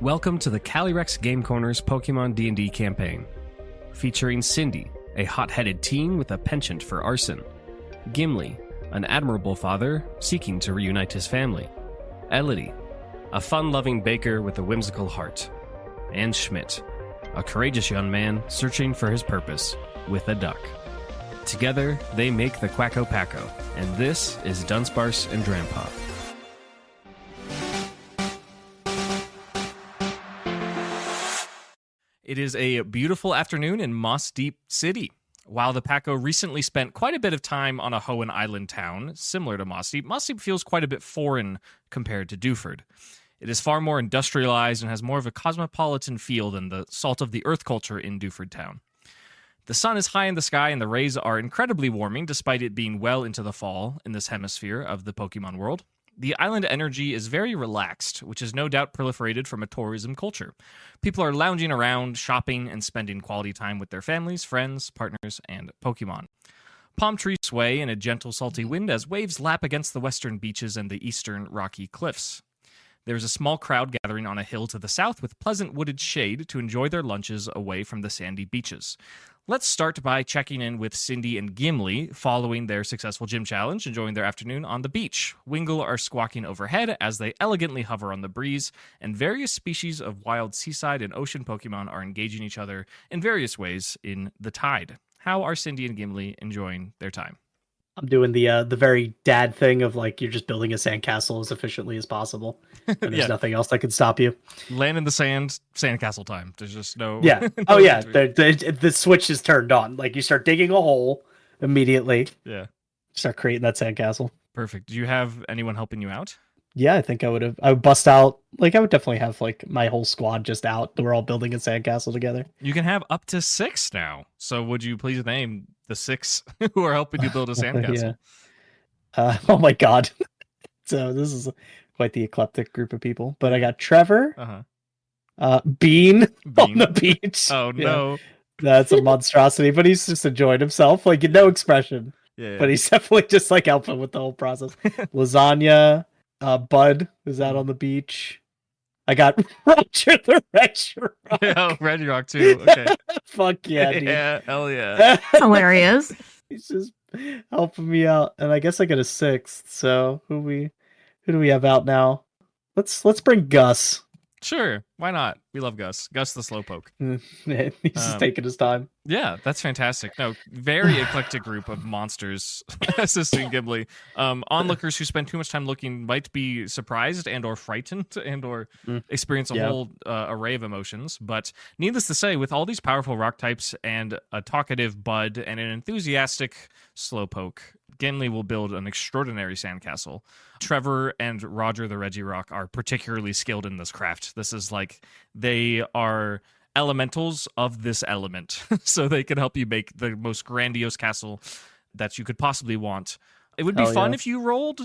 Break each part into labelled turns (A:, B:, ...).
A: Welcome to the Calyrex Game Corner's Pokemon D&D campaign, featuring Cindy, a hot-headed teen with a penchant for arson; Gimli, an admirable father seeking to reunite his family; Elodie, a fun-loving baker with a whimsical heart; and Schmidt, a courageous young man searching for his purpose with a duck. Together, they make the Packo, and this is Dunsparce Drampa. It is a beautiful afternoon in Moss Deep City. While the Packo recently spent quite a bit of time on a Hoenn Island town, similar to Moss Deep feels quite a bit foreign compared to Dewford. It is far more industrialized and has more of a cosmopolitan feel than the salt-of-the-earth culture in Dewford Town. The sun is high in the sky and the rays are incredibly warming despite it being well into the fall in this hemisphere of the Pokemon world. The island energy is very relaxed, which is no doubt proliferated from a tourism culture. People are lounging around, shopping, and spending quality time with their families, friends, partners, and Pokemon. Palm trees sway in a gentle, salty wind as waves lap against the western beaches and the eastern rocky cliffs. There is a small crowd gathering on a hill to the south with pleasant wooded shade to enjoy their lunches away from the sandy beaches. Let's start by checking in with Cindy and Gimli following their successful gym challenge, enjoying their afternoon on the beach. Wingle are squawking overhead as they elegantly hover on the breeze, and various species of wild seaside and ocean Pokemon are engaging each other in various ways in the tide. How are Cindy and Gimli enjoying their time?
B: I'm doing the very dad thing of like you're just building a sandcastle as efficiently as possible, and there's nothing else that can stop you.
A: Land in the sand, sandcastle time. There's just no.
B: Yeah. Oh yeah. The switch is turned on. Like you start digging a hole immediately.
A: Yeah.
B: Start creating that sandcastle.
A: Perfect. Do you have anyone helping you out?
B: Yeah, I think I would bust out. Like I would definitely have like my whole squad just out. We're all building a sandcastle together.
A: You can have up to 6 now. So would you please name the 6 who are helping you build a sandcastle?
B: Yeah. Oh my god. So this is quite the eclectic group of people. But I got Trevor, Bean on the beach.
A: Oh no,
B: that's a monstrosity. But he's just enjoying himself, like no expression.
A: Yeah.
B: But he's definitely just like helping with the whole process. Lasagna, Bud is out on the beach. I got Roger the Regirock.
A: Oh, Regirock too. Okay.
B: Fuck yeah, dude.
A: Yeah, hell yeah.
C: Hilarious.
B: He's just helping me out, and I guess I got a 6th. So who do we have out now? Let's bring Gus.
A: Sure, why not? We love Gus. Gus the Slowpoke.
B: He's just taking his time.
A: Yeah, that's fantastic. No, very eclectic group of monsters assisting Gimli. Onlookers who spend too much time looking might be surprised and or frightened and or experience a whole array of emotions. But needless to say, with all these powerful rock types and a talkative Bud and an enthusiastic Slowpoke, Gimli will build an extraordinary sandcastle. Trevor and Roger the Regirock are particularly skilled in this craft. This is like they are elementals of this element, so they can help you make the most grandiose castle that you could possibly want. It would be fun if you rolled.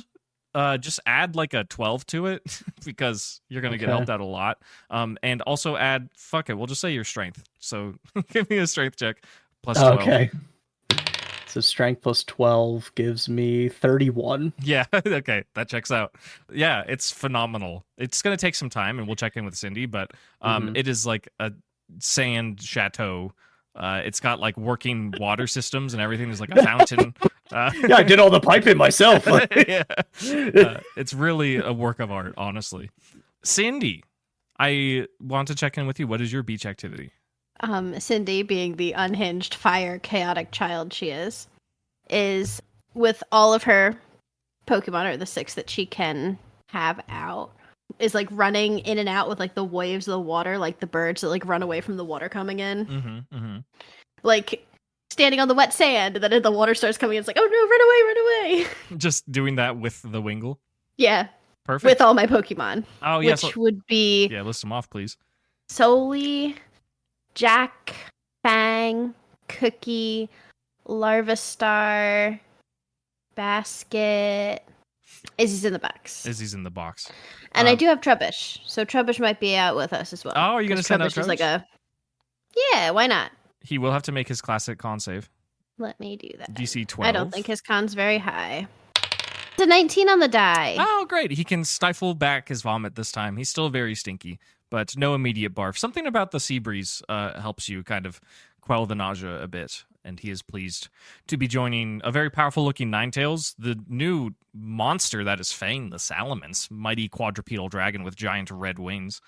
A: Just add like a 12 to it because you're going to get helped out a lot. And also add, we'll just say your strength. So give me a strength check plus 12.
B: Okay. So strength plus 12 gives me 31.
A: Yeah, okay, that checks out. Yeah, it's phenomenal. It's going to take some time, and we'll check in with Cindy, but it is like a sand chateau. It's got like working water systems and everything. There's like a fountain.
B: Yeah, I did all the piping myself.
A: It's really a work of art, honestly. Cindy, I want to check in with you. What is your beach activity?
C: Cindy, being the unhinged, fire, chaotic child she is with all of her Pokemon, or the 6 that she can have out, is like running in and out with like the waves of the water, like the birds that like run away from the water coming in. Like standing on the wet sand, and then the water starts coming in, it's like, oh no, run away.
A: Just doing that with the Wingle?
C: Yeah.
A: Perfect.
C: With all my Pokemon.
A: Oh, yes.
C: Which would be...
A: Yeah, list them off, please.
C: Soli, Jack, Fang, Cookie, Larvastar, Basket. Izzy's in the box. And I do have Trubbish, so Trubbish might be out with us as well.
A: Oh, are you going to send out Trubbish?
C: Yeah, why not?
A: He will have to make his classic con save.
C: Let me do that.
A: DC 12.
C: I don't think his con's very high. It's a 19 on the die.
A: Oh, great. He can stifle back his vomit this time. He's still very stinky, but no immediate barf. Something about the sea breeze helps you kind of quell the nausea a bit, and he is pleased to be joining a very powerful-looking Ninetails, the new monster that is Fane, the Salamence, mighty quadrupedal dragon with giant red wings.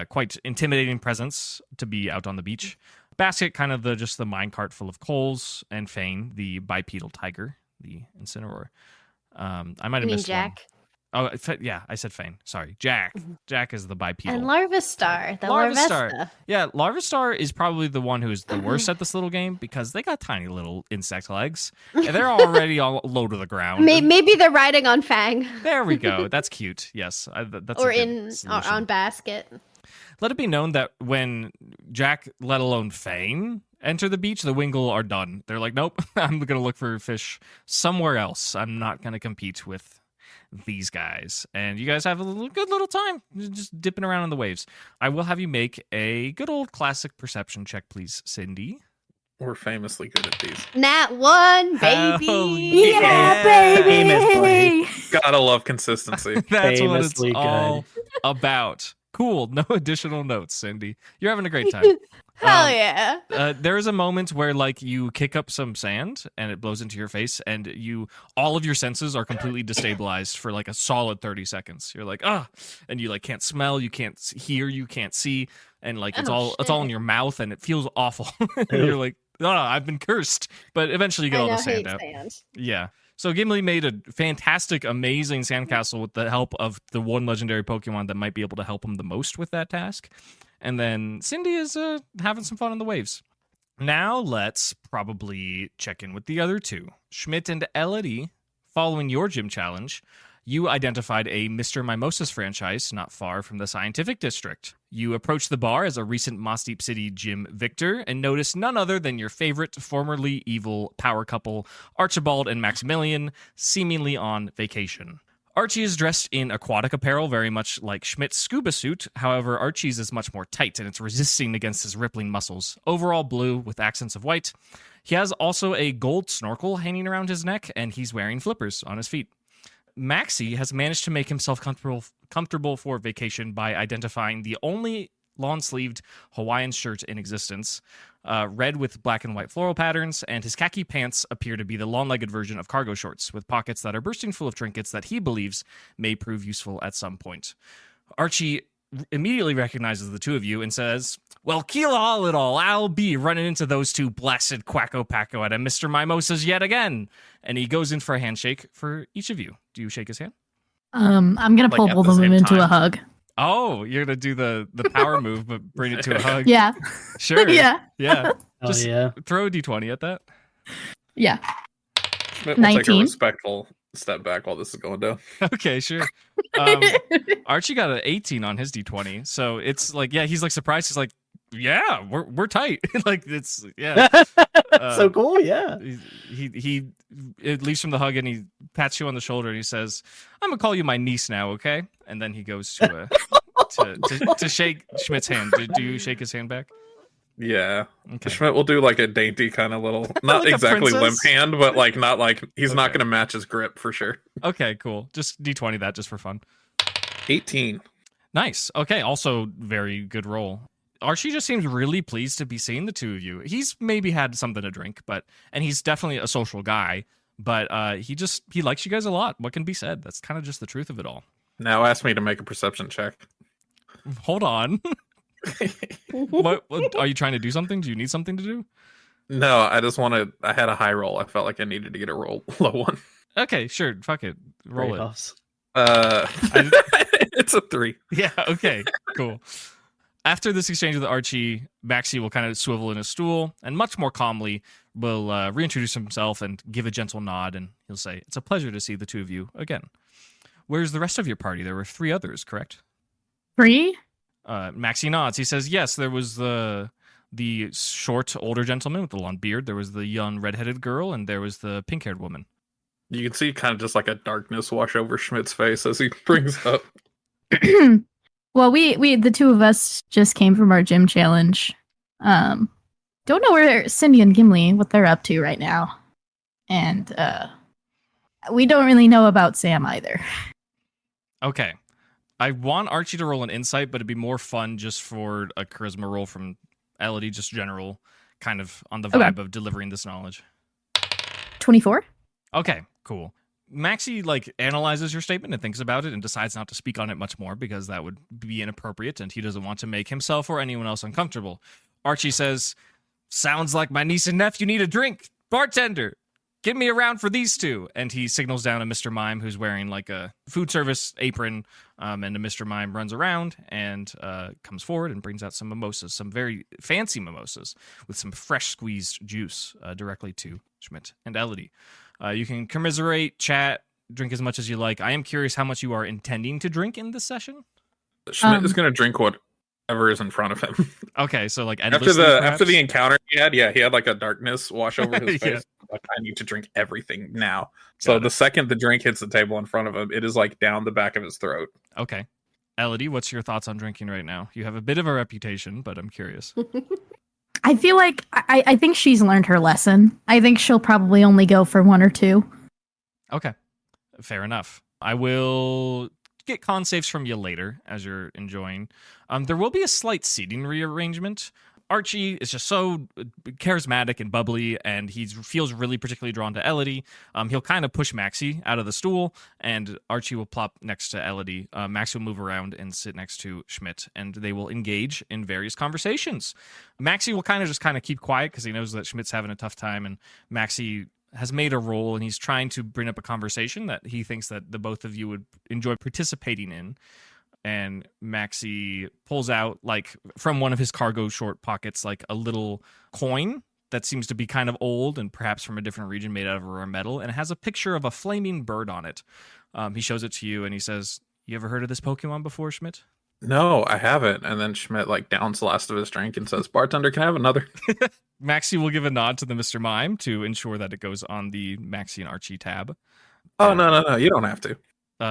A: Quite intimidating presence to be out on the beach. Basket, kind of just the minecart full of coals, and Fane, the bipedal tiger, the Incineroar. I might have missed
C: Jack.
A: one. Oh, yeah, I said Fane. Sorry. Jack. Jack is the bipedal.
C: And Larvistar, the Larvesta.
A: Yeah, Larvistar is probably the one who's the worst at this little game because they got tiny little insect legs. And they're already all low to the ground.
C: Maybe they're riding on Fang.
A: There we go. That's cute. Yes. That's
C: or on Basket.
A: Let it be known that when Jack, let alone Fane, enter the beach, the Wingull are done. They're like, nope, I'm going to look for fish somewhere else. I'm not going to compete with these guys. And you guys have a good little time just dipping around in the waves. I will have you make a good old classic perception check, please, Cindy.
D: We're famously good at these.
C: Nat 1, baby.
B: Yeah, baby.
D: Gotta love consistency.
A: That's
B: Famously
A: what it's all about. Cool. No additional notes, Cindy. You're having a great time.
C: Hell yeah.
A: There is a moment where like you kick up some sand and it blows into your face and all of your senses are completely destabilized for like a solid 30 seconds. You're like, and you like can't smell, you can't hear, you can't see, and like it's all in your mouth and it feels awful. You're like, I've been cursed. But eventually you get all the sand out. Yeah. So Gimli made a fantastic, amazing sandcastle with the help of the one legendary Pokemon that might be able to help him the most with that task. And then Cindy is having some fun on the waves. Now let's probably check in with the other two. Schmidt and Elodie, following your gym challenge, you identified a Mr. Mimeosas franchise not far from the Scientific District. You approached the bar as a recent Moss Deep City gym victor and noticed none other than your favorite formerly evil power couple, Archibald and Maximilian, seemingly on vacation. Archie is dressed in aquatic apparel, very much like Schmidt's scuba suit. However, Archie's is much more tight, and it's resisting against his rippling muscles. Overall blue with accents of white. He has also a gold snorkel hanging around his neck, and he's wearing flippers on his feet. Maxie has managed to make himself comfortable for vacation by identifying the only lawn-sleeved Hawaiian shirt in existence, red with black and white floral patterns, and his khaki pants appear to be the long-legged version of cargo shorts, with pockets that are bursting full of trinkets that he believes may prove useful at some point. Archie immediately recognizes the two of you and says, well, Keela all it all, I'll be running into those two blasted Quacko Packo at a Mr. Mimeosas yet again. And he goes in for a handshake for each of you. Do you shake his hand?
E: I'm going to pull both of them into a hug.
A: Oh, you're going to do the power move, but bring it to a hug.
E: Yeah.
A: Sure.
E: Yeah.
A: Just throw a d20 at that.
E: Yeah.
D: Schmidt will 19. Take a respectful step back while this is going down.
A: Okay, sure. Archie got an 18 on his d20, so it's like, yeah, he's like surprised. He's like, yeah, we're tight. Like it's
B: so cool. Yeah.
A: He leaves from the hug and he pats you on the shoulder and he says, "I'm gonna call you my niece now, okay?" And then he goes to to shake Schmidt's hand. Do you shake his hand back?
D: Yeah. Okay. Schmidt will do like a dainty kind of little, not like exactly limp hand, but like not like he's not gonna match his grip for sure.
A: Okay, cool. Just d20 that just for fun.
D: 18.
A: Nice. Okay, also very good roll. Archie just seems really pleased to be seeing the two of you. He's maybe had something to drink, and he's definitely a social guy, but he likes you guys a lot. What can be said? That's kind of just the truth of it all.
D: Now ask me to make a perception check.
A: Hold on. What are you trying to do something? Do you need something to do?
D: No, I just I had a high roll. I felt like I needed to get a low one.
A: Okay, sure. Fuck it. Roll
B: it.
D: It's a 3.
A: Yeah, okay, cool. After this exchange with Archie, Maxie will kind of swivel in his stool and much more calmly will reintroduce himself and give a gentle nod, and he'll say, "It's a pleasure to see the two of you again. Where's the rest of your party? There were 3 others, correct?"
E: 3?
A: Maxie nods. He says, "Yes, there was the short, older gentleman with the long beard. There was the young, redheaded girl, and there was the pink-haired woman."
D: You can see kind of just like a darkness wash over Schmidt's face as he brings up.
E: Well, we the two of us just came from our gym challenge. Don't know where Cindy and Gimli, what they're up to right now. And we don't really know about Sam either.
A: Okay. I want Archie to roll an insight, but it'd be more fun just for a charisma roll from Elodie, just general, kind of on the vibe of delivering this knowledge.
E: 24.
A: Okay, cool. Maxie analyzes your statement and thinks about it and decides not to speak on it much more because that would be inappropriate and he doesn't want to make himself or anyone else uncomfortable. Archie says, "Sounds like my niece and nephew need a drink. Bartender, get me around for these two." And he signals down to Mr. Mime, who's wearing a food service apron, and Mr. Mime runs around and comes forward and brings out some mimosas, some very fancy mimosas with some fresh squeezed juice directly to Schmidt and Elodie. You can commiserate, chat, drink as much as you like. I am curious how much you are intending to drink in this session.
D: Schmidt is going to drink whatever is in front of him.
A: Okay, so
D: after the encounter he had a darkness wash over his face. I need to drink everything now. So the second the drink hits the table in front of him, it is down the back of his throat.
A: Okay. Elodie, what's your thoughts on drinking right now? You have a bit of a reputation, but I'm curious.
E: I feel like I think she's learned her lesson. I think she'll probably only go for 1 or 2.
A: Okay. Fair enough. I will get con saves from you later as you're enjoying. There will be a slight seating rearrangement. Archie is just so charismatic and bubbly, and he feels really particularly drawn to Elodie. He'll kind of push Maxie out of the stool, and Archie will plop next to Elodie. Maxie will move around and sit next to Schmidt, and they will engage in various conversations. Maxie will kind of keep quiet because he knows that Schmidt's having a tough time, and Maxie has made a roll, and he's trying to bring up a conversation that he thinks that the both of you would enjoy participating in. And Maxie pulls out, from one of his cargo short pockets, a little coin that seems to be kind of old and perhaps from a different region, made out of rare metal, and it has a picture of a flaming bird on it. He shows it to you, and he says, "You ever heard of this Pokemon before, Schmidt?"
D: "No, I haven't." And then Schmidt downs the last of his drink and says, "Bartender, can I have another?"
A: Maxie will give a nod to the Mr. Mime to ensure that it goes on the Maxie and Archie tab.
D: "Oh, no, you don't have to."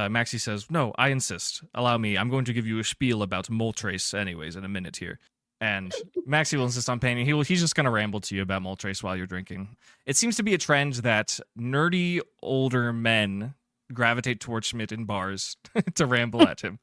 A: Maxie says, "No, I insist. Allow me. I'm going to give you a spiel about Moltres anyways in a minute here." And Maxie will insist on paying. He's just going to ramble to you about Moltres while you're drinking. It seems to be a trend that nerdy older men gravitate towards Schmidt in bars to ramble at him.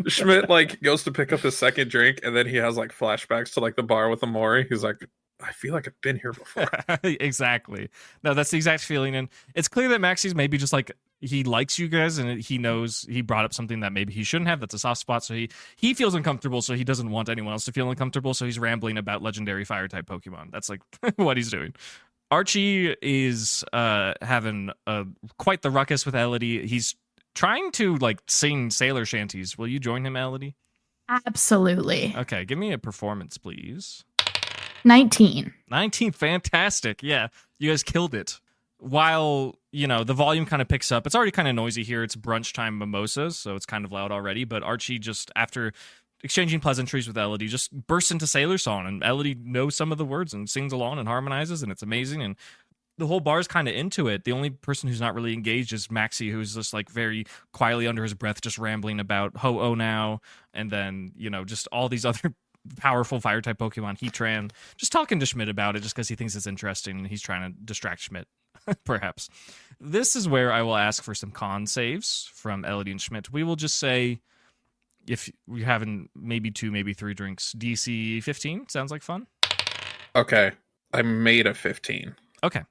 D: Schmidt goes to pick up his second drink, and then he has flashbacks to the bar with Amori. He's like, "I feel like I've been here before."
A: Exactly. No, that's the exact feeling. And it's clear that Maxie's maybe just he likes you guys, and he knows he brought up something that maybe he shouldn't have. That's a soft spot. So he feels uncomfortable, so he doesn't want anyone else to feel uncomfortable. So he's rambling about legendary fire type Pokemon. That's what he's doing. Archie is having quite the ruckus with Elodie. He's trying to sing sailor shanties. Will you join him, Elodie?
E: Absolutely.
A: Okay, give me a performance, please.
E: 19.
A: 19, fantastic. Yeah, you guys killed it. While, the volume kind of picks up, it's already kind of noisy here. It's brunch time mimosas, so it's kind of loud already. But Archie, just after exchanging pleasantries with Elodie, just bursts into sailor song, and Elodie knows some of the words and sings along and harmonizes, and it's amazing. And the whole bar's kind of into it. The only person who's not really engaged is Maxie, who's just very quietly under his breath, just rambling about Ho-Oh now, and then, just all these other powerful fire type Pokemon, Heatran, just talking to Schmidt about it just because he thinks it's interesting and he's trying to distract Schmidt, perhaps. This is where I will ask for some con saves from Elodie and Schmidt. We will just say, if you're having maybe 2, maybe 3 drinks, DC 15 sounds like fun.
D: Okay, I made a 15.
A: Okay.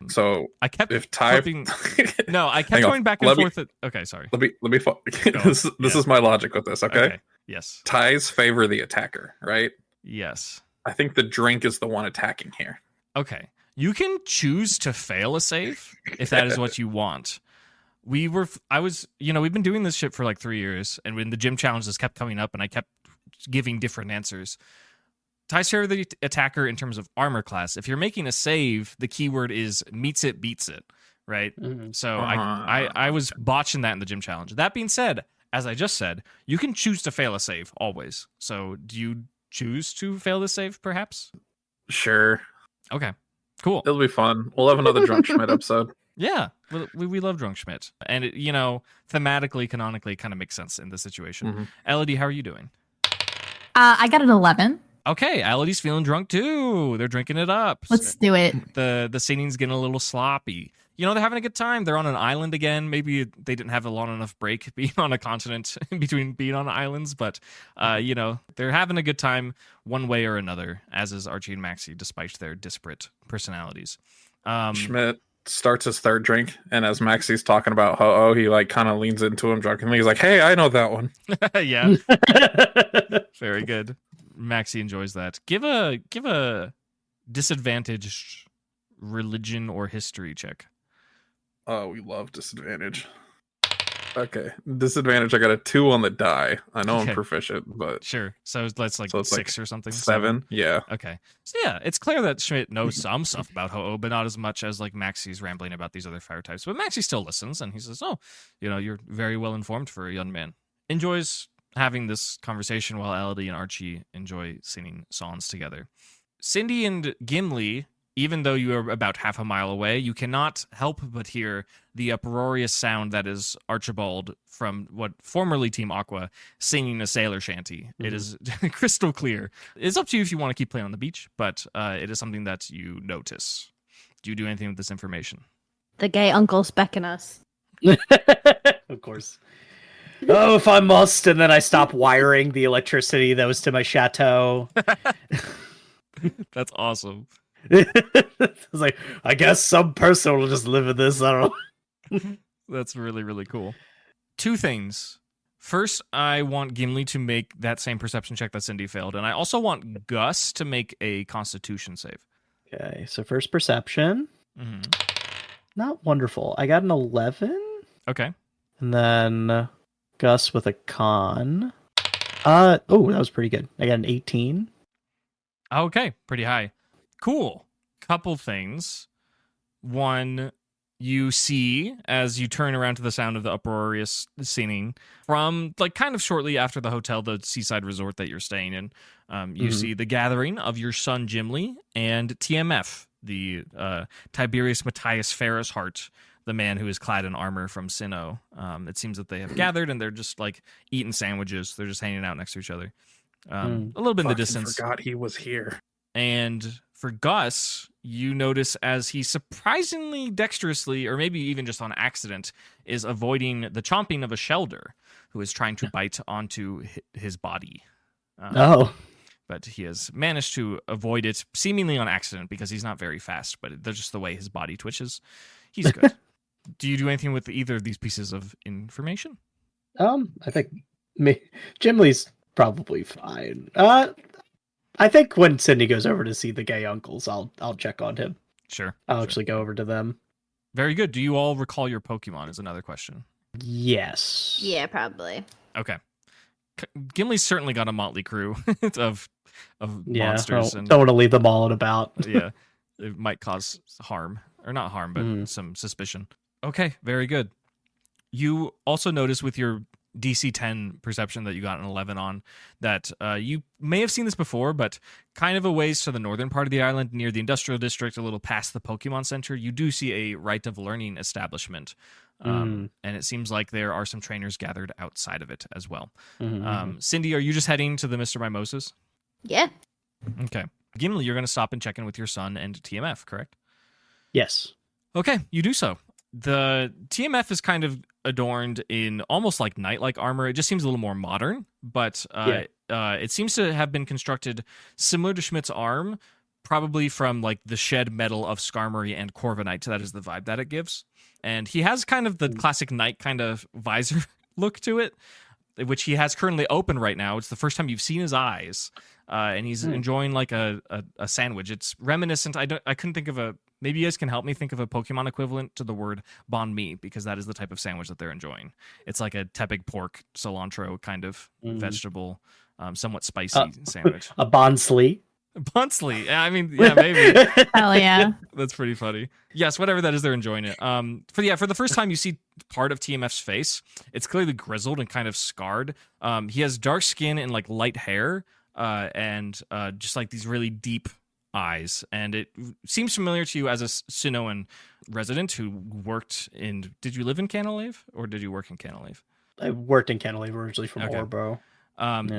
D: So
A: I kept
D: flipping.
A: No, I kept going back and forth. Okay, sorry.
D: Let me. This is my logic with this. Okay.
A: Yes.
D: Ties favor the attacker, right?
A: Yes.
D: I think the drink is the one attacking here.
A: Okay. You can choose to fail a save if that is what you want. We've been doing this shit for 3 years, and when the gym challenges kept coming up and I kept giving different answers. Ties favor the attacker in terms of armor class. If you're making a save, the keyword is meets it, beats it, right? Mm-hmm. So I was botching that in the gym challenge. That being said, as I just said, you can choose to fail a save always. So do you choose to fail the save, perhaps?
D: Sure.
A: Okay, cool.
D: It'll be fun. We'll have another Drunk Schmidt episode.
A: Yeah, we love Drunk Schmidt. And, it, thematically, canonically, it kind of makes sense in this situation. Mm-hmm. Elodie, how are you doing?
E: I got an 11.
A: Okay, Elodie's feeling drunk too. They're drinking it up.
E: Let's do it.
A: The singing's getting a little sloppy. they're having a good time. They're on an island again. Maybe they didn't have a long enough break being on a continent in between being on islands, but, they're having a good time one way or another, as is Archie and Maxie, despite their disparate personalities.
D: Schmidt starts his third drink, and as Maxie's talking about Ho-Oh, he like kind of leans into him drunkenly. He's like, "Hey, I know that one."
A: Yeah. Very good. Maxie enjoys that. Give a disadvantaged religion or history check.
D: Oh, we love disadvantage. Okay, disadvantage. I got a 2 on the die. I know I'm proficient, but
A: sure. So that's like 6 or something.
D: 7. Yeah.
A: Okay. So yeah, it's clear that Schmidt knows some stuff about Ho-Oh, but not as much as like Maxie's rambling about these other fire types. But Maxie still listens, and he says, "Oh, you're very well informed for a young man." Enjoys having this conversation while Elodie and Archie enjoy singing songs together. Cindy and Gimli, even though you are about half a mile away, you cannot help but hear the uproarious sound that is Archibald from what formerly Team Aqua singing a sailor shanty. Mm-hmm. It is crystal clear. It's up to you if you want to keep playing on the beach, but it is something that you notice. Do you do anything with this information?
C: The gay uncles beckon us.
B: Of course. Oh, if I must, and then I stop wiring the electricity that was to my chateau.
A: That's awesome.
B: It's like, I guess some person will just live in this. I don't know.
A: That's really, really cool. 2 things. First, I want Gimli to make that same perception check that Cindy failed, and I also want Gus to make a Constitution save.
B: Okay, so first perception.
A: Mm-hmm.
B: Not wonderful. I got an 11.
A: Okay.
B: And then Gus with a con. That was pretty good. I got an 18.
A: Okay, pretty high. Cool. Couple things. One, you see as you turn around to the sound of the uproarious singing from like kind of shortly after the hotel, the seaside resort that you're staying in. You see the gathering of your son Gimli and TMF, the Tiberius Matthias Ferris Hart, the man who is clad in armor from Sinnoh. It seems that they have gathered and they're just like eating sandwiches. They're just hanging out next to each other. A little bit in the distance.
D: Forgot he was here.
A: And for Gus, you notice as he surprisingly dexterously, or maybe even just on accident, is avoiding the chomping of a Shelder who is trying to bite onto his body. But he has managed to avoid it seemingly on accident because he's not very fast, but that's just the way his body twitches. He's good. Do you do anything with either of these pieces of information?
B: I think Gimli's probably fine. I think when Cindy goes over to see the gay uncles, I'll check on him.
A: Sure.
B: I'll actually go over to them.
A: Very good. Do you all recall your Pokemon is another question.
B: Yes.
C: Yeah, probably.
A: Okay. Gimli's certainly got a motley crew of monsters.
B: Don't want to leave them all about.
A: Yeah. It might cause harm. Or not harm, but some suspicion. Okay, very good. You also notice with your DC 10 perception that you got an 11 on that you may have seen this before, but kind of a ways to the northern part of the island near the industrial district, a little past the Pokemon Center, you do see a Right of Learning establishment. And it seems like there are some trainers gathered outside of it as well. Cindy, are you just heading to the Mr. Mimeosas?
C: Yeah.
A: Okay. Gimli, you're going to stop and check in with your son and TMF, correct?
B: Yes.
A: Okay, you do so. The TMF is kind of adorned in almost like knight-like armor. It just seems a little more modern, but it seems to have been constructed similar to Schmidt's arm, probably from like the shed metal of Skarmory and Corviknight. That is the vibe that it gives. And he has kind of the classic knight kind of visor look to it, which he has currently open right now. It's the first time you've seen his eyes, and he's enjoying like a sandwich. It's reminiscent. I couldn't think of a. Maybe you guys can help me think of a Pokemon equivalent to the word banh mi, because that is the type of sandwich that they're enjoying. It's like a tepig pork cilantro kind of vegetable, somewhat spicy sandwich.
B: A bonsly.
A: Bonsly. I mean, yeah, maybe.
E: Hell yeah.
A: That's pretty funny. Yes, whatever that is, they're enjoying it. For the first time you see part of TMF's face, it's clearly grizzled and kind of scarred. He has dark skin and like light hair, and just like these really deep eyes, and it seems familiar to you as a Sinnohan resident who worked in. Did you live in Canalave or did you work in Canalave?
B: I worked in Canalave, originally from Orbro.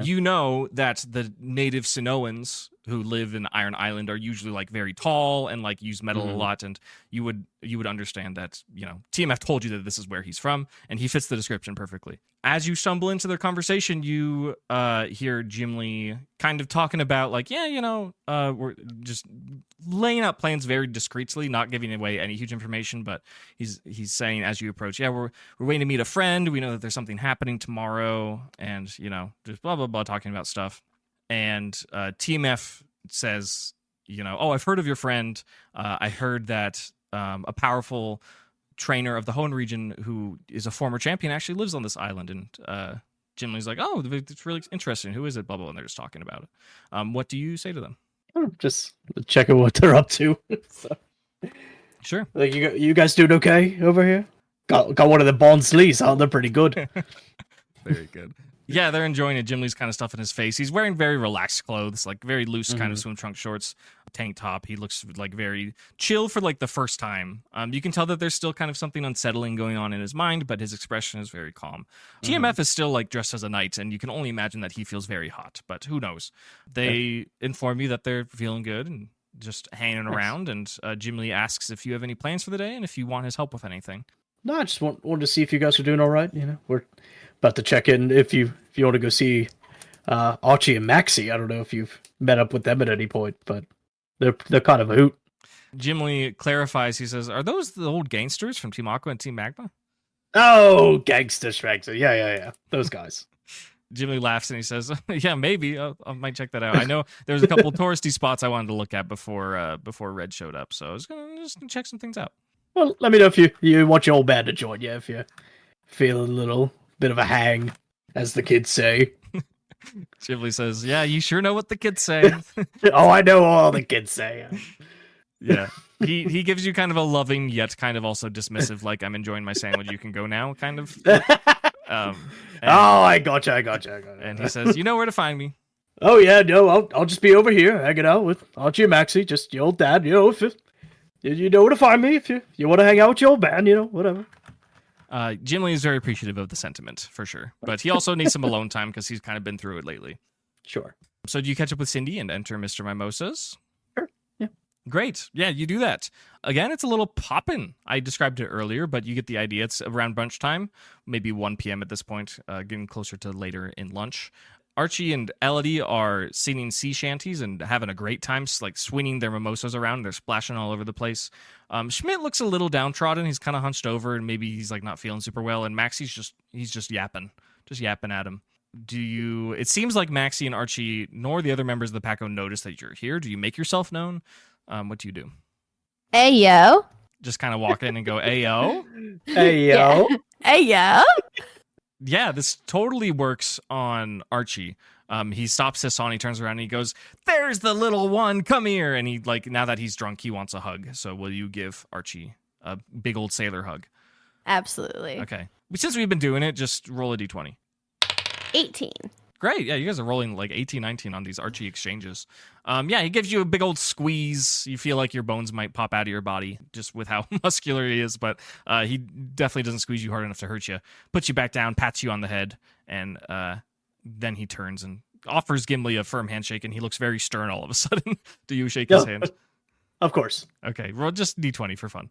A: You know that the native Sinnohans who live in Iron Island are usually like very tall and like use metal a lot, and you would understand that, you know, TMF told you that this is where he's from, and he fits the description perfectly. As you stumble into their conversation, you hear Gimli kind of talking about like, yeah, you know, we're just laying out plans very discreetly, not giving away any huge information, but he's saying as you approach, yeah, we're waiting to meet a friend. We know that there's something happening tomorrow, and, you know, just blah blah blah, talking about stuff. And TMF says, you know, oh, I've heard of your friend. I heard that a powerful trainer of the Hoenn region who is a former champion actually lives on this island. And Gimli's like, oh, it's really interesting. Who is it? Blah, blah, and they're just talking about it. What do you say to them?
B: Just checking what they're up to. So,
A: sure.
B: like, you guys doing okay over here? Got one of the Bond sleeves, huh? They're pretty good.
A: Very good. Yeah, they're enjoying it. Gimli's kind of stuff in his face. He's wearing very relaxed clothes, like very loose kind of swim trunk shorts, tank top. He looks like very chill for like the first time. You can tell that there's still kind of something unsettling going on in his mind, but his expression is very calm. TMF is still like dressed as a knight, and you can only imagine that he feels very hot, but who knows? They inform you that they're feeling good and just hanging around, and Gimli asks if you have any plans for the day and if you want his help with anything.
B: No, I just wanted to see if you guys are doing all right. You know, we're about to check in if you want to go see Archie and Maxie. I don't know if you've met up with them at any point, but they're kind of a hoot.
A: Gimli clarifies. He says, "Are those the old gangsters from Team Aqua and Team Magma?"
B: Oh, gangster Schwagster. Yeah. Those guys.
A: Gimli laughs and he says, "Yeah, maybe I might check that out. I know there was a couple touristy spots I wanted to look at before Red showed up, so I was gonna just check some things out."
B: Well, let me know if you want your old man to join you, if you feel a little bit of a hang, as the kids say.
A: Gimli says, "Yeah, you sure know what the kids say."
B: Oh, I know all the kids say.
A: Yeah. He gives you kind of a loving yet kind of also dismissive, like, I'm enjoying my sandwich, you can go now, kind of.
B: I gotcha.
A: And he says, "You know where to find me."
B: Oh yeah, no, I'll just be over here hanging out with Archie and Maxie, just your old dad. You know, if you know where to find me if you want to hang out with your old man, you know, whatever.
A: Gimli is very appreciative of the sentiment, for sure. But he also needs some alone time because he's kind of been through it lately.
B: Sure.
A: So do you catch up with Cindy and enter Mr. Mimeosas?
B: Sure, yeah.
A: Great. Yeah, you do that. Again, it's a little poppin'. I described it earlier, but you get the idea. It's around brunch time, maybe 1 p.m. at this point, getting closer to later in lunch. Archie and Elodie are singing sea shanties and having a great time, like swinging their mimosas around. They're splashing all over the place. Schmidt looks a little downtrodden. He's kind of hunched over, and maybe he's like not feeling super well. And Maxie's just yapping at him. It seems like Maxie and Archie nor the other members of the Packo notice that you're here. Do you make yourself known? What do you do?
C: Hey, yo.
A: Just kind of walk in and go, "Hey, yo."
B: Hey, yo.
C: Yeah. Hey, yo.
A: Yeah, this totally works on Archie. He stops this on, he turns around and he goes, "There's the little one, come here." And he, like, now that he's drunk, he wants a hug. So will you give Archie a big old sailor hug?
C: Absolutely.
A: Okay. Since we've been doing it, just roll a d20.
C: 18.
A: Great. Yeah, you guys are rolling like 18, 19 on these Archie exchanges. Yeah, he gives you a big old squeeze. You feel like your bones might pop out of your body just with how muscular he is, but he definitely doesn't squeeze you hard enough to hurt you. Puts you back down, pats you on the head, and then he turns and offers Gimli a firm handshake, and he looks very stern all of a sudden. Do you shake his hand?
B: Of course.
A: Okay, roll just d20 for fun.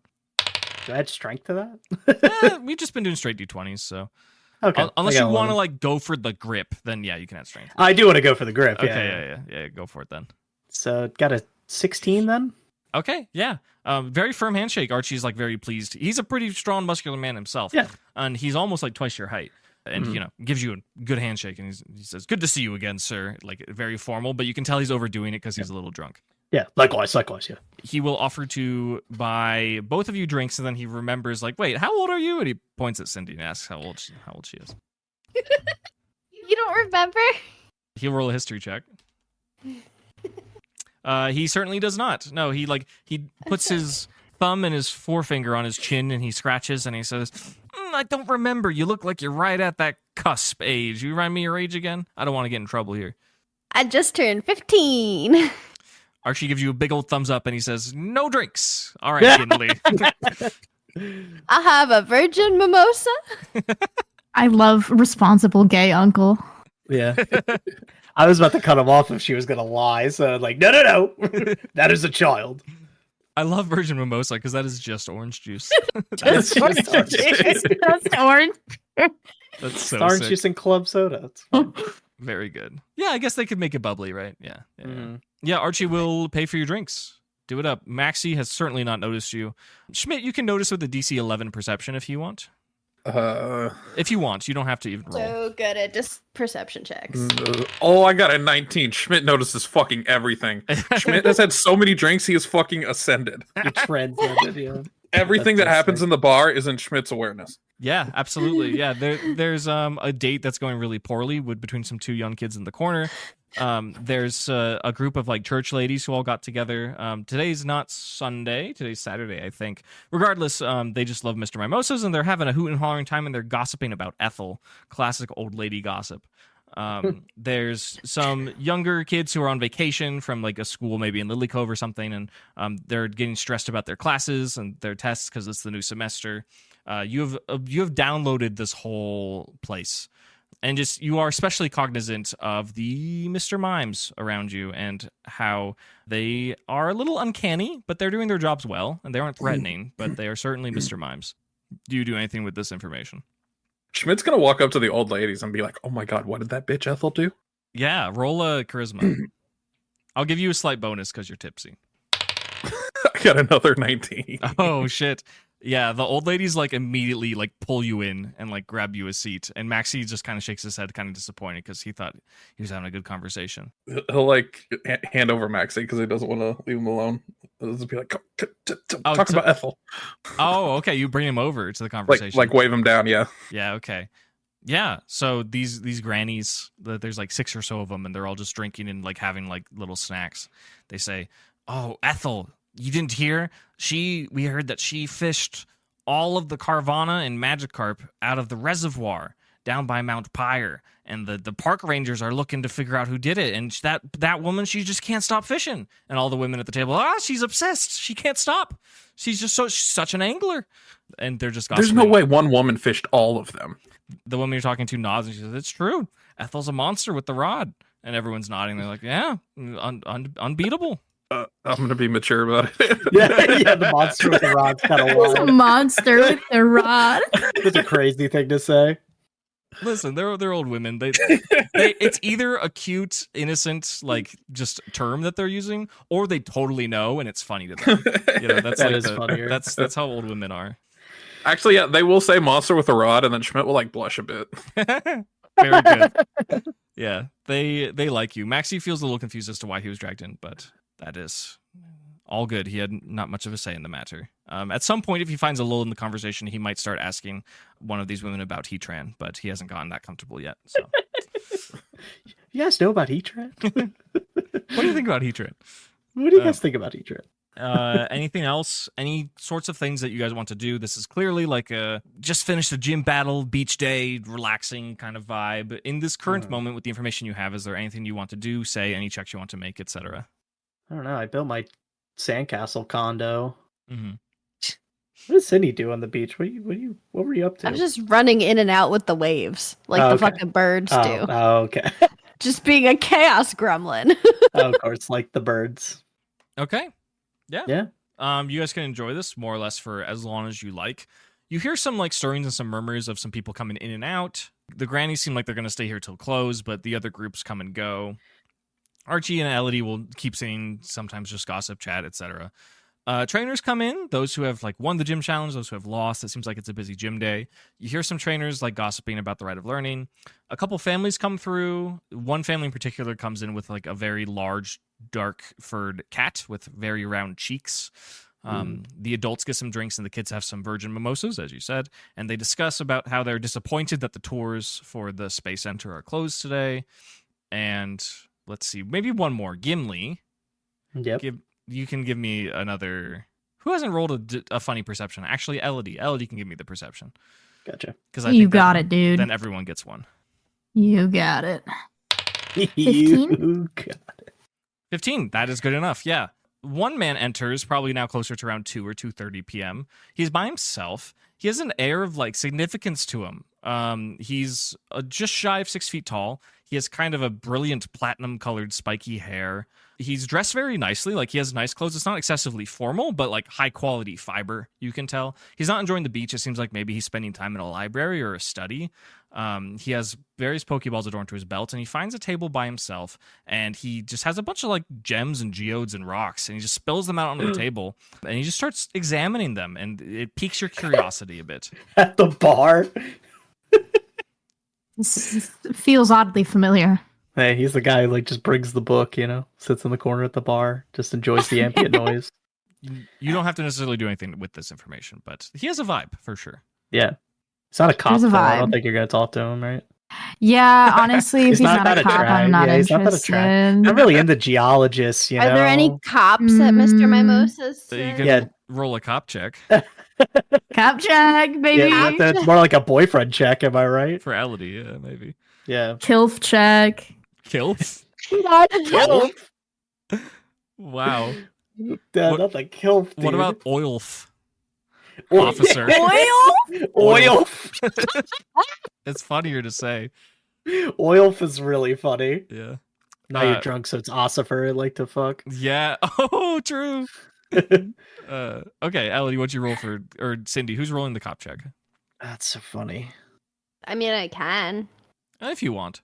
B: Do I add strength to that?
A: We've just been doing straight d20s, so...
B: Okay.
A: Unless you want to like go for the grip, then yeah, you can add strength.
B: I do want to go for the grip.
A: Okay, yeah, go for it then.
B: So got a 16 then.
A: Okay, yeah. Very firm handshake. Archie's like very pleased. He's a pretty strong, muscular man himself.
B: Yeah,
A: and he's almost like twice your height. And you know, gives you a good handshake, and he says, "Good to see you again, sir." Like very formal, but you can tell he's overdoing it because he's a little drunk.
B: Yeah, likewise, yeah.
A: He will offer to buy both of you drinks, and then he remembers, like, "Wait, how old are you?" And he points at Cindy and asks how old she is.
C: You don't remember?
A: He'll roll a history check. He certainly does not. No, he puts his thumb and his forefinger on his chin, and he scratches, and he says, "I don't remember. You look like you're right at that cusp age. You remind me your age again? I don't want to get in trouble here."
C: I just turned 15.
A: Archie gives you a big old thumbs up, and he says, "No drinks." All right, Gimli.
C: I have a virgin mimosa.
E: I love responsible gay uncle.
B: Yeah. I was about to cut him off if she was going to lie. So, like, no. That is a child.
A: I love virgin mimosa because that is just orange juice.
E: Just orange juice. Just orange.
A: That's so
B: Orange
A: sick.
B: juice and club soda. It's fine.
A: Very good. Yeah, I guess they could make it bubbly, right? Yeah.
B: Mhm.
A: Yeah, Archie will pay for your drinks. Do it up. Maxie has certainly not noticed you. Schmidt, you can notice with the DC 11 perception if you want. If you want, you don't have to even roll.
C: So good at just perception checks.
D: Oh, I got a 19. Schmidt notices fucking everything. Schmidt has had so many drinks, he has fucking ascended.
B: You transcended, yeah.
D: Everything that
B: That's
D: happens
B: sick.
D: in the bar is in Schmidt's awareness.
A: Yeah, absolutely. Yeah, there's a date that's going really poorly between some two young kids in the corner. There's a group of like church ladies who all got together. Today's not Sunday. Today's Saturday, I think. Regardless, they just love Mr. Mimosas, and they're having a hoot and hollering time, and they're gossiping about Ethel. Classic old lady gossip. There's some younger kids who are on vacation from like a school maybe in Lily Cove or something, and they're getting stressed about their classes and their tests because it's the new semester. You have downloaded this whole place, and just you are especially cognizant of the Mr. Mimes around you and how they are a little uncanny, but they're doing their jobs well, and they aren't threatening, but they are certainly Mr. Mimes. Do you do anything with this information?
D: Schmidt's gonna walk up to the old ladies and be like, "Oh my god, what did that bitch Ethel do?"
A: Yeah, roll a charisma. I'll give you a slight bonus because you're tipsy.
D: I got another 19.
A: Oh shit. Yeah, the old ladies like immediately like pull you in and like grab you a seat, and Maxie just kind of shakes his head, kind of disappointed because he thought he was having a good conversation.
D: He'll like hand over Maxie because he doesn't want to leave him alone. He'll just be like, talk about Ethel.
A: Oh, okay. You bring him over to the conversation.
D: Like wave him down, yeah.
A: Yeah, okay. Yeah, so these grannies, there's like 6 or so of them, and they're all just drinking and like having like little snacks. They say, "Oh, Ethel, you didn't hear? We heard that she fished all of the Carvana and Magikarp out of the reservoir down by Mount Pyre, and the park rangers are looking to figure out who did it. And that woman, she just can't stop fishing." And all the women at the table, she's obsessed. She can't stop. She's just she's such an angler. And they're just gossiping.
D: There's no way one woman fished all of them.
A: The woman you're talking to nods and she says, "It's true. Ethel's a monster with the rod." And everyone's nodding. They're like, "Yeah, unbeatable."
D: I'm gonna be mature about it.
B: yeah, the monster with the rod's kind of
E: There's a
B: wild.
E: monster with the rod.
B: It's a crazy thing to say.
A: Listen, they're old women. They it's either a cute, innocent, like just term that they're using, or they totally know and it's funny to them. You know, that's
B: That
A: like
B: is funnier.
A: That's how old women are.
D: Actually, yeah, they will say monster with a rod, and then Schmidt will like blush a bit.
A: Very good. Yeah, they like you. Maxie feels a little confused as to why he was dragged in, but that is all good. He had not much of a say in the matter. At some point, if he finds a lull in the conversation, he might start asking one of these women about Heatran, but he hasn't gotten that comfortable yet. So,
B: You guys know about Heatran?
A: what do you think about Heatran?
B: What do you guys think about Heatran?
A: Anything else? Any sorts of things that you guys want to do? This is clearly like a just finished a gym battle, beach day, relaxing kind of vibe. In this current moment, with the information you have, is there anything you want to do, say, any checks you want to make, etc.?
B: I don't know. I built my sandcastle condo.
A: Mm-hmm.
B: What does Cindy do on the beach? What were you up to?
C: I'm just running in and out with the waves, like
B: Oh,
C: the
B: okay.
C: fucking birds do.
B: Oh, okay.
C: Just being a chaos gremlin.
B: Oh, of course, like the birds.
A: Okay. Yeah.
B: Yeah.
A: You guys can enjoy this more or less for as long as you like. You hear some like stirrings and some murmurs of some people coming in and out. The grannies seem like they're going to stay here till close, but the other groups come and go. Archie and Elodie will keep saying sometimes just gossip, chat, etc. Trainers come in, those who have like won the gym challenge, those who have lost. It seems like it's a busy gym day. You hear some trainers like gossiping about the right of learning. A couple families come through. One family in particular comes in with like a very large, dark-furred cat with very round cheeks. The adults get some drinks and the kids have some virgin mimosas, as you said, and they discuss about how they're disappointed that the tours for the Space Center are closed today. And let's see, maybe one more. Gimli.
B: Yep.
A: You can give me another. Who hasn't rolled a funny perception? Actually, Elodie. Elodie can give me the perception.
B: Gotcha.
A: Because
E: You got it, dude.
A: Then everyone gets one.
E: You got it.
B: You got
A: 15. That is good enough. Yeah. One man enters, probably now closer to around 2 or 2:30 p.m. He's by himself. He has an air of like significance to him. He's just shy of 6 feet tall. He has kind of a brilliant platinum-colored spiky hair. He's dressed very nicely. Like, he has nice clothes. It's not excessively formal, but like high-quality fiber, you can tell. He's not enjoying the beach. It seems like maybe he's spending time in a library or a study. He has various Pokeballs adorned to his belt, and he finds a table by himself, and he just has a bunch of like gems and geodes and rocks, and he just spills them out onto the table, and he just starts examining them, and it piques your curiosity a bit.
B: At the bar.
E: This feels oddly familiar.
B: Hey, he's the guy who like just brings the book, sits in the corner at the bar, just enjoys the ambient noise.
A: You don't have to necessarily do anything with this information, but he has a vibe for sure.
B: Yeah. It's not a cop,
E: There's a
B: though. I
E: vibe.
B: don't think you're going to talk to him, right?
E: Yeah, honestly, if
B: He's
E: he's
B: not
E: not a
B: a
E: cop,
B: track.
E: I'm not
B: Yeah, he's not that
E: interested.
B: I'm really into geologists,
C: Are there any cops at Mr. Mimosas?
A: So you can
B: Yeah.
A: roll a cop check
E: Cop check, baby.
B: Yeah, that's more like a boyfriend check, am I right?
A: for Elodie, yeah, maybe.
B: Yeah.
E: Kilf check.
A: Kilf?
B: Kilf?
A: Wow.
B: Not the kilf, dude.
A: What about Oilf?
B: Oil?
A: Officer?
B: Oil?
A: It's funnier to say.
B: Oilf is really funny.
A: Yeah.
B: Now you're drunk, so it's Ossifer I like to fuck.
A: Yeah. Oh, true. Okay, Elodie, what'd you roll for, or Cindy, who's rolling the cop check?
B: That's so funny.
C: I mean, I can.
A: If you want.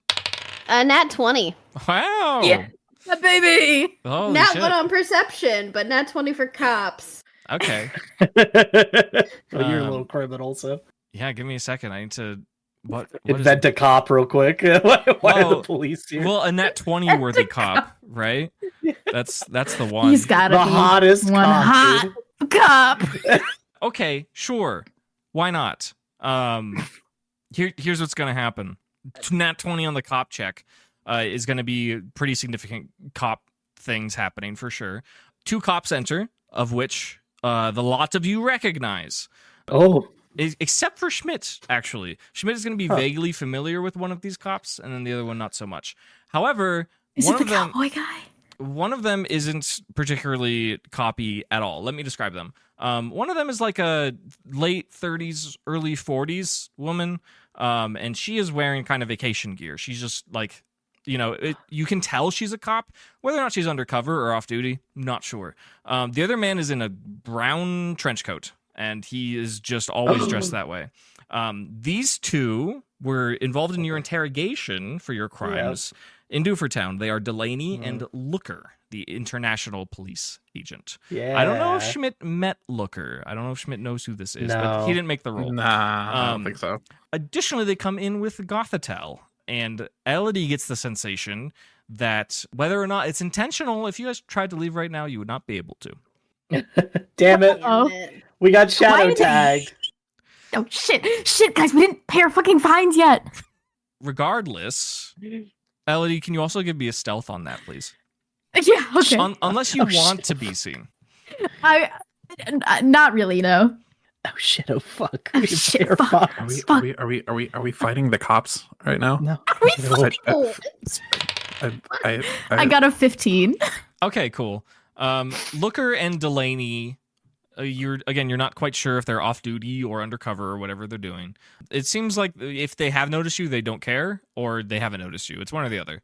C: Nat 20.
A: Wow.
E: Yeah. Baby.
A: Holy
C: Nat
A: shit.
C: 1 on perception, but Nat 20 for cops.
A: Okay.
B: Well, you're a little
A: Um,
B: criminal, so
A: Yeah, give me a second. I need to... What is
B: invent a cop real quick. Why are
A: Well,
B: the police here?
A: Well, a net 20 worthy cop, right? That's the one.
E: He's gotta
B: the
E: be
B: hottest
E: one
B: cop,
E: hot
B: dude.
E: cop.
A: Okay, sure. Why not? Here's what's gonna happen. Nat 20 on the cop check is gonna be pretty significant cop things happening for sure. 2 cops enter, of which the lot of you recognize.
B: Oh,
A: Except for Schmidt, actually. Schmidt is going to be vaguely familiar with one of these cops, and then the other one not so much. However,
E: Is it the cowboy guy?
A: one of them isn't particularly copy at all. Let me describe them. One of them is like a late 30s, early 40s woman, and she is wearing kind of vacation gear. She's just like, you can tell she's a cop. Whether or not she's undercover or off duty, not sure. The other man is in a brown trench coat, and he is just always dressed that way. These two were involved in your interrogation for your crimes in Doofertown. They are Delaney and Looker, the international police agent.
B: yeah.
A: I don't know if Schmidt met Looker. I don't know if Schmidt knows who this is, but he didn't make the roll.
D: Nah, I don't think so.
A: Additionally, they come in with Gothitelle, and Elodie gets the sensation that whether or not it's intentional, if you guys tried to leave right now, you would not be able to.
B: Damn it.
E: Oh.
C: Damn it.
B: We got
E: Why
B: shadow
E: did they-
B: tagged.
E: Oh shit, guys, we didn't pay our fucking fines yet.
A: Regardless, Elodie, can you also give me a stealth on that, please?
E: Yeah, okay.
A: Unless you
B: Oh,
A: want
B: shit.
A: to be seen.
E: I not really, no.
B: Oh shit! Oh fuck!
E: Oh,
B: We
E: shit,
B: are
E: fuck.
B: fucked.
D: Are we fighting the cops right now?
B: No.
E: We
B: No.
C: Oh,
E: I got a 15.
A: Okay, cool. Looker and Delaney, you're not quite sure if they're off duty or undercover or whatever they're doing. It seems like if they have noticed you, they don't care, or they haven't noticed you. It's one or the other.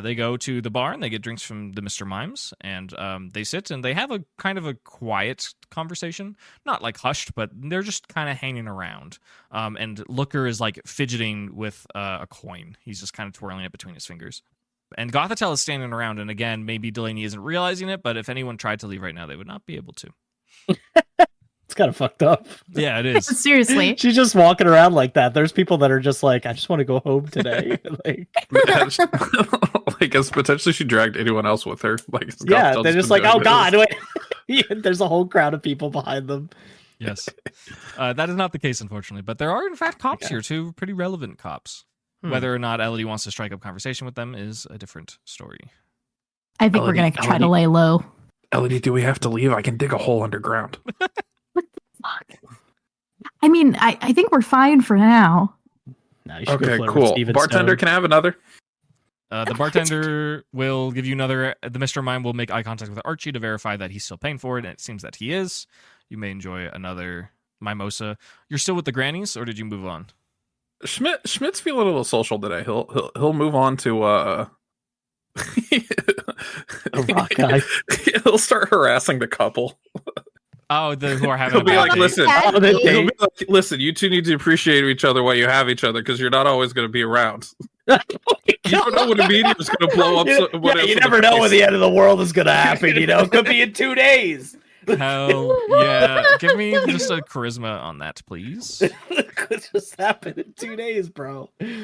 A: They go to the bar and they get drinks from the Mr. Mimes, and they sit and they have a kind of a quiet conversation. Not like hushed, but they're just kind of hanging around. And Looker is like fidgeting with a coin. He's just kind of twirling it between his fingers. And Gothitelle is standing around, and again, maybe Delaney isn't realizing it, but if anyone tried to leave right now, they would not be able to.
B: It's kind of fucked up.
A: Yeah, it is.
E: Seriously.
B: She's just walking around like that. There's people that are just like, I just want to go home today. like,
D: Like, as potentially she dragged anyone else with her. Like,
B: yeah,
D: Gothitelle
B: they're just
D: been
B: like, oh
D: doing
B: god,
D: this.
B: wait. Yeah, there's a whole crowd of people behind them.
A: Yes. That is not the case, unfortunately. But there are, in fact, cops here, too. Pretty relevant cops. Whether or not Elodie wants to strike up conversation with them is a different story.
E: I think we're gonna try to
D: Elodie.
E: lay low.
D: Elodie, do we have to leave? I can dig a hole underground.
E: Fuck. I mean, I think we're fine for now.
B: No, you should go
D: Okay,
B: flirt with
D: cool.
B: Steven
D: Bartender,
B: Stone.
D: can I have another?
A: The bartender will give you another. The Mr. Mime will make eye contact with Archie to verify that he's still paying for it, and it seems that he is. You may enjoy another mimosa. You're still with the grannies, or did you move on?
D: Schmidt's feeling a little social today. He'll move on to
B: A rock guy.
D: He'll start harassing the couple.
A: Oh, who are having
D: He'll
A: a
D: be
A: bad
D: like,
A: date.
D: listen,
C: Bad
B: Oh, the
C: date.
D: he'll be like, listen, you two need to appreciate each other while you have each other because you're not always going to be around. You don't know when a meteor's going to blow up.
B: You never know when the end of the world is gonna happen. It could be in 2 days.
A: Hell yeah. Give me just a charisma on that, please.
B: It could just happen in 2 days, bro.
E: This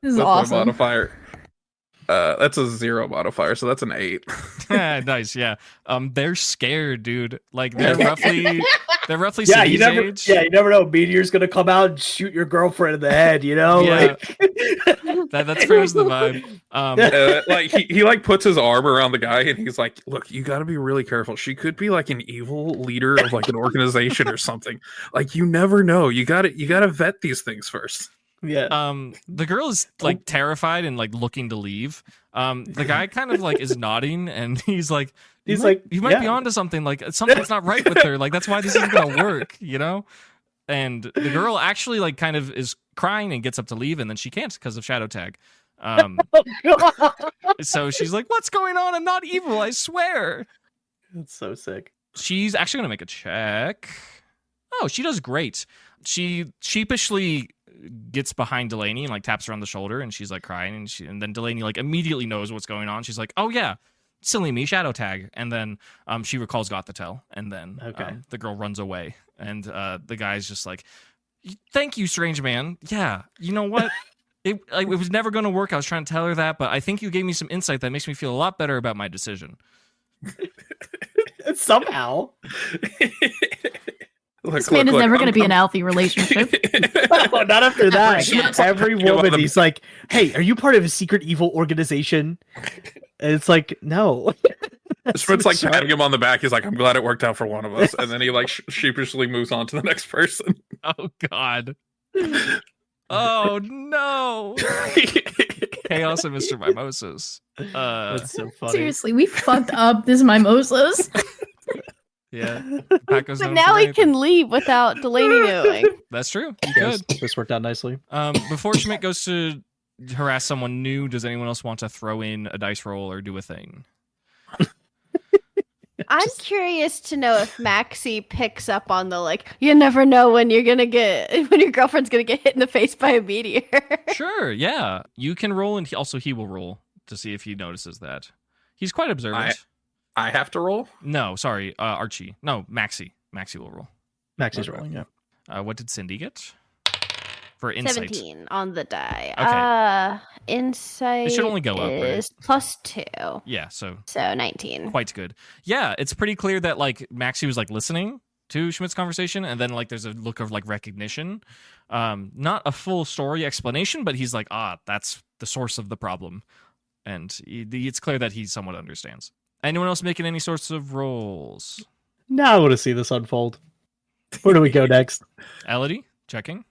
E: is
D: with my
E: awesome.
D: modifier. That's a 0 modifier, so that's an 8.
A: Nice, yeah. They're scared, dude. Like they're roughly
B: Yeah, you
A: Cindy's age.
B: you never know. Meteor's gonna come out and shoot your girlfriend in the head.
A: Yeah.
B: Like
A: That's pretty much the vibe.
D: Like he like puts his arm around the guy and he's like, look, you got to be really careful. She could be like an evil leader of like an organization or something. Like you never know. You got to vet these things first.
B: yeah.
A: The girl is like terrified and like looking to leave. The guy kind of like is nodding and he's like,
B: He's
A: you
B: like,
A: might be onto something. Like something's not right with her. Like that's why this isn't gonna work, And the girl actually like kind of is crying and gets up to leave, and then she can't because of shadow tag. So she's like, "What's going on? I'm not evil, I swear."
B: That's so sick.
A: She's actually gonna make a check. Oh, she does great. She sheepishly gets behind Delaney and like taps her on the shoulder, and she's like crying, and then Delaney like immediately knows what's going on. She's like, "Oh yeah, silly me, shadow tag." And then she recalls Gothitelle, and then the girl runs away, and the guy's just like, "Thank you, strange man. Yeah, you know what? It was never going to work. I was trying to tell her that, but I think you gave me some insight that makes me feel a lot better about my decision."
B: Somehow.
E: This man is never going to be in a healthy relationship.
B: No, not after that.
E: again.
B: Every woman, he's like, "Hey, are you part of a secret evil organization?" And it's like, no.
D: Schmidt's like patting him on the back. He's like, I'm glad it worked out for one of us. And then he like sheepishly moves on to the next person.
A: Oh God. Oh no. Chaos and Mr. Mimosas.
B: That's so funny.
E: Seriously, we fucked up this Mimosas.
A: Yeah. Packo's
C: But
A: known
C: now
A: for
C: he
A: rape.
C: can leave without Delaney knowing.
A: That's true. You
B: Yes,
A: could.
B: this worked out nicely.
A: Before Schmidt goes to harass someone new, does anyone else want to throw in a dice roll or do a thing?
C: I'm curious to know if Maxie picks up on the like, you never know when your girlfriend's gonna get hit in the face by a meteor.
A: Sure, yeah. You can roll, and he will roll to see if he notices that. He's quite observant.
D: I have to roll?
A: No, sorry, Archie. No, Maxie. Maxie will roll.
B: Maxie's
D: Okay.
B: rolling, yeah.
A: What did Cindy get? For insight.
C: 17 on the die.
A: Okay.
C: Insight
A: It should only go up, right?
C: is +2.
A: Yeah, so
C: So 19.
A: quite good. Yeah, it's pretty clear that like Maxie was like listening to Schmidt's conversation, and then like there's a look of like recognition. Not a full story explanation, but he's like, that's the source of the problem. And it's clear that he somewhat understands. Anyone else making any sorts of rolls?
B: Now I want to see this unfold. Where do we go next?
A: Elodie, checking.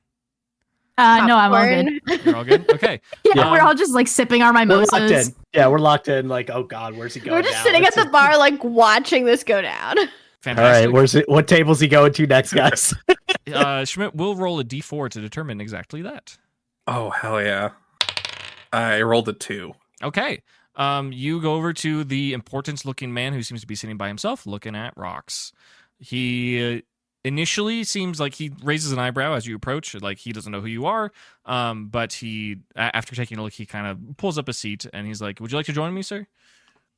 E: No, I'm all good.
C: Popcorn.
A: You're all good? Okay.
E: Yeah, we're all just like sipping our
B: We're locked
E: mimosas.
B: in. Yeah, we're locked in. Like, oh God, where's he going?
C: We're just
B: now?
C: sitting at
B: It's
C: the bar, like watching this go down.
B: All
A: Fantastic.
B: right, where's it? What table's he going to next, guys?
A: Schmidt will roll a d4 to determine exactly that.
D: Oh, hell yeah. I rolled a 2.
A: Okay. You go over to the important-looking man who seems to be sitting by himself, looking at rocks. He initially seems like he raises an eyebrow as you approach, like he doesn't know who you are. But he, after taking a look, he kind of pulls up a seat and he's like, "Would you like to join me, sir?"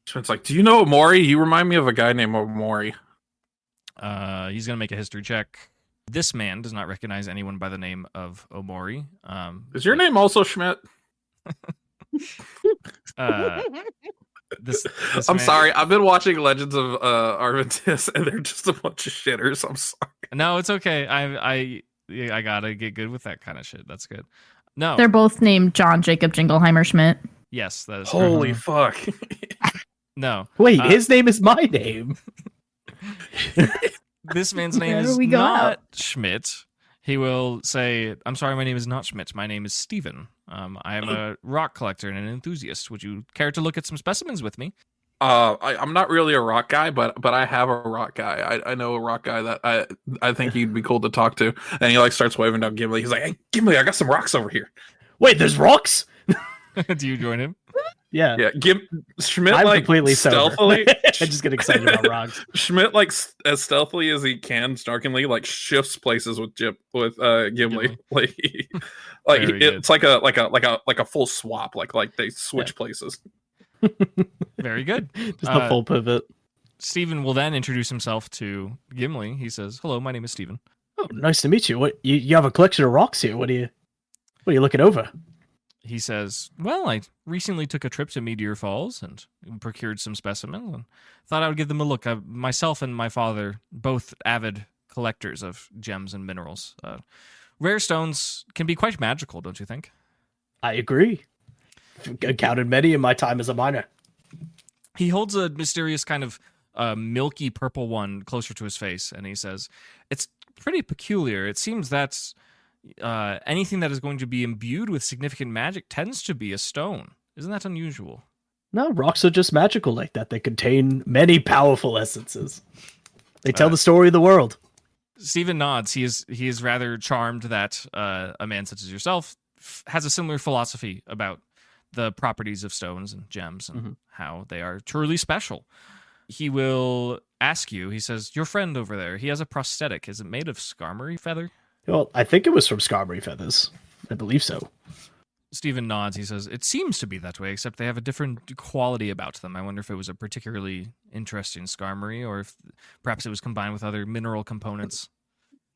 D: Schmidt's like, do you know Omori? You remind me of a guy named Omori.
A: He's gonna make a history check. This man does not recognize anyone by the name of Omori.
D: Is your name also Schmidt?
A: This
D: I'm
A: man-
D: sorry. I've been watching Legends of Arventis, and they're just a bunch of shitters. I'm sorry.
A: No, it's okay. I gotta get good with that kind of shit. That's good. No.
E: They're both named John Jacob Jingleheimer Schmidt.
A: Yes, that is
D: Holy
A: correct.
D: fuck.
A: No.
B: Wait,
A: Uh,
B: his name is my name.
A: This man's name
E: Where
A: is
E: do we go
A: not
E: out?
A: Schmidt. He will say, "I'm sorry, my name is not Schmidt. My name is Steven. I am a rock collector and an enthusiast. Would you care to look at some specimens with me?"
D: I'm not really a rock guy, but I have a rock guy. I know a rock guy that I think he'd be cool to talk to. And he like starts waving down Gimli. He's like, "Hey, Gimli, I got some rocks over here."
B: Wait, there's rocks?
A: Do you join him?
B: Yeah.
D: Yeah, Schmidt
B: I'm
D: like
B: completely sober.
D: stealthily.
B: I just get excited about rocks.
D: Schmidt like as stealthily as he can, snarkingly like shifts places with Gimli.
A: Gimli.
D: Like
A: Very good.
D: it's like a full swap. Like they switch places.
A: Very good.
B: Just a full pivot.
A: Stephen will then introduce himself to Gimli. He says, "Hello, my name is Stephen."
B: Oh, nice to meet you. What you have a collection of rocks here? What are you looking over?
A: He says, "Well, I recently took a trip to Meteor Falls and procured some specimens and thought I would give them a look. Myself and my father, both avid collectors of gems and minerals. Rare stones can be quite magical, don't you think?"
B: I agree. Encountered many in my time as a miner.
A: He holds a mysterious kind of milky purple one closer to his face, and he says, "It's pretty peculiar. It seems that anything that is going to be imbued with significant magic tends to be a stone. Isn't that unusual?"
B: No, rocks are just magical like that. They contain many powerful essences. They tell the story of the world.
A: Stephen nods. He is rather charmed that a man such as yourself has a similar philosophy about the properties of stones and gems and how they are truly special. He will ask you, he says, "Your friend over there, he has a prosthetic. Is it made of skarmory feather?"
B: Well, I think it was from skarmory feathers. I believe so.
A: Stephen nods. He says, "It seems to be that way, except they have a different quality about them. I wonder if it was a particularly interesting skarmory or if perhaps it was combined with other mineral components."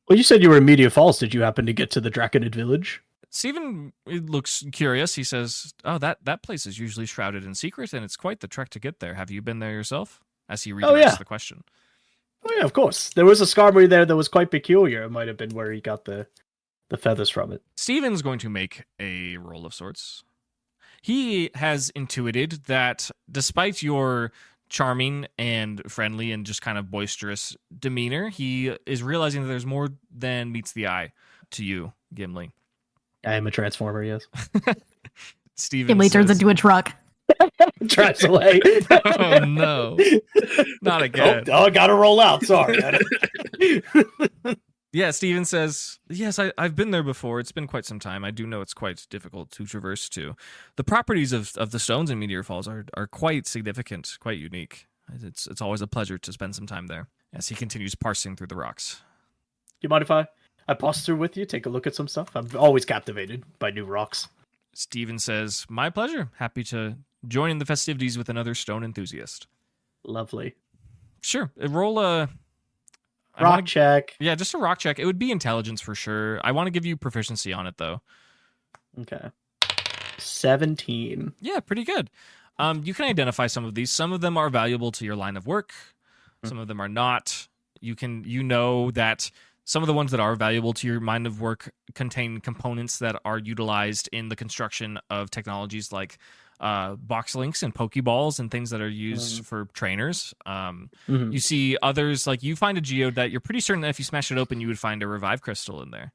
B: Well, you said you were in Meteor Falls. Did you happen to get to the Draconid village?
A: Stephen looks curious. He says, "Oh, that place is usually shrouded in secret, and it's quite the trek to get there. Have you been there yourself?" As he redirects the question.
B: Oh yeah, of course. There was a skarmory there that was quite peculiar. It might have been where he got the feathers from it.
A: Stephen's going to make a roll of sorts. He has intuited that despite your charming and friendly and just kind of boisterous demeanor, he is realizing that there's more than meets the eye to you, Gimli.
B: I am a transformer, yes.
A: Stephen
E: Gimli turns into a truck.
B: Drives away.
A: Oh no. Not again.
B: Oh, I gotta roll out. Sorry.
A: Yeah, Stephen says, "Yes, I've been there before. It's been quite some time. I do know it's quite difficult to traverse to. The properties of the stones in Meteor Falls are quite significant, quite unique. It's always a pleasure to spend some time there." As he continues parsing through the rocks.
B: Do you mind if I pass through with you, take a look at some stuff? I'm always captivated by new rocks.
A: Stephen says, "My pleasure. Happy to join in the festivities with another stone enthusiast."
B: Lovely.
A: Sure. Roll a...
B: Rock check.
A: Yeah, just a rock check. It would be intelligence for sure. I want to give you proficiency on it, though.
B: Okay. 17.
A: Yeah, pretty good. You can identify some of these. Some of them are valuable to your line of work. Some of them are not. You know that some of the ones that are valuable to your line of work contain components that are utilized in the construction of technologies like box links and pokeballs and things that are used for trainers. You see others, like you find a geode that you're pretty certain that if you smash it open, you would find a revive crystal in there.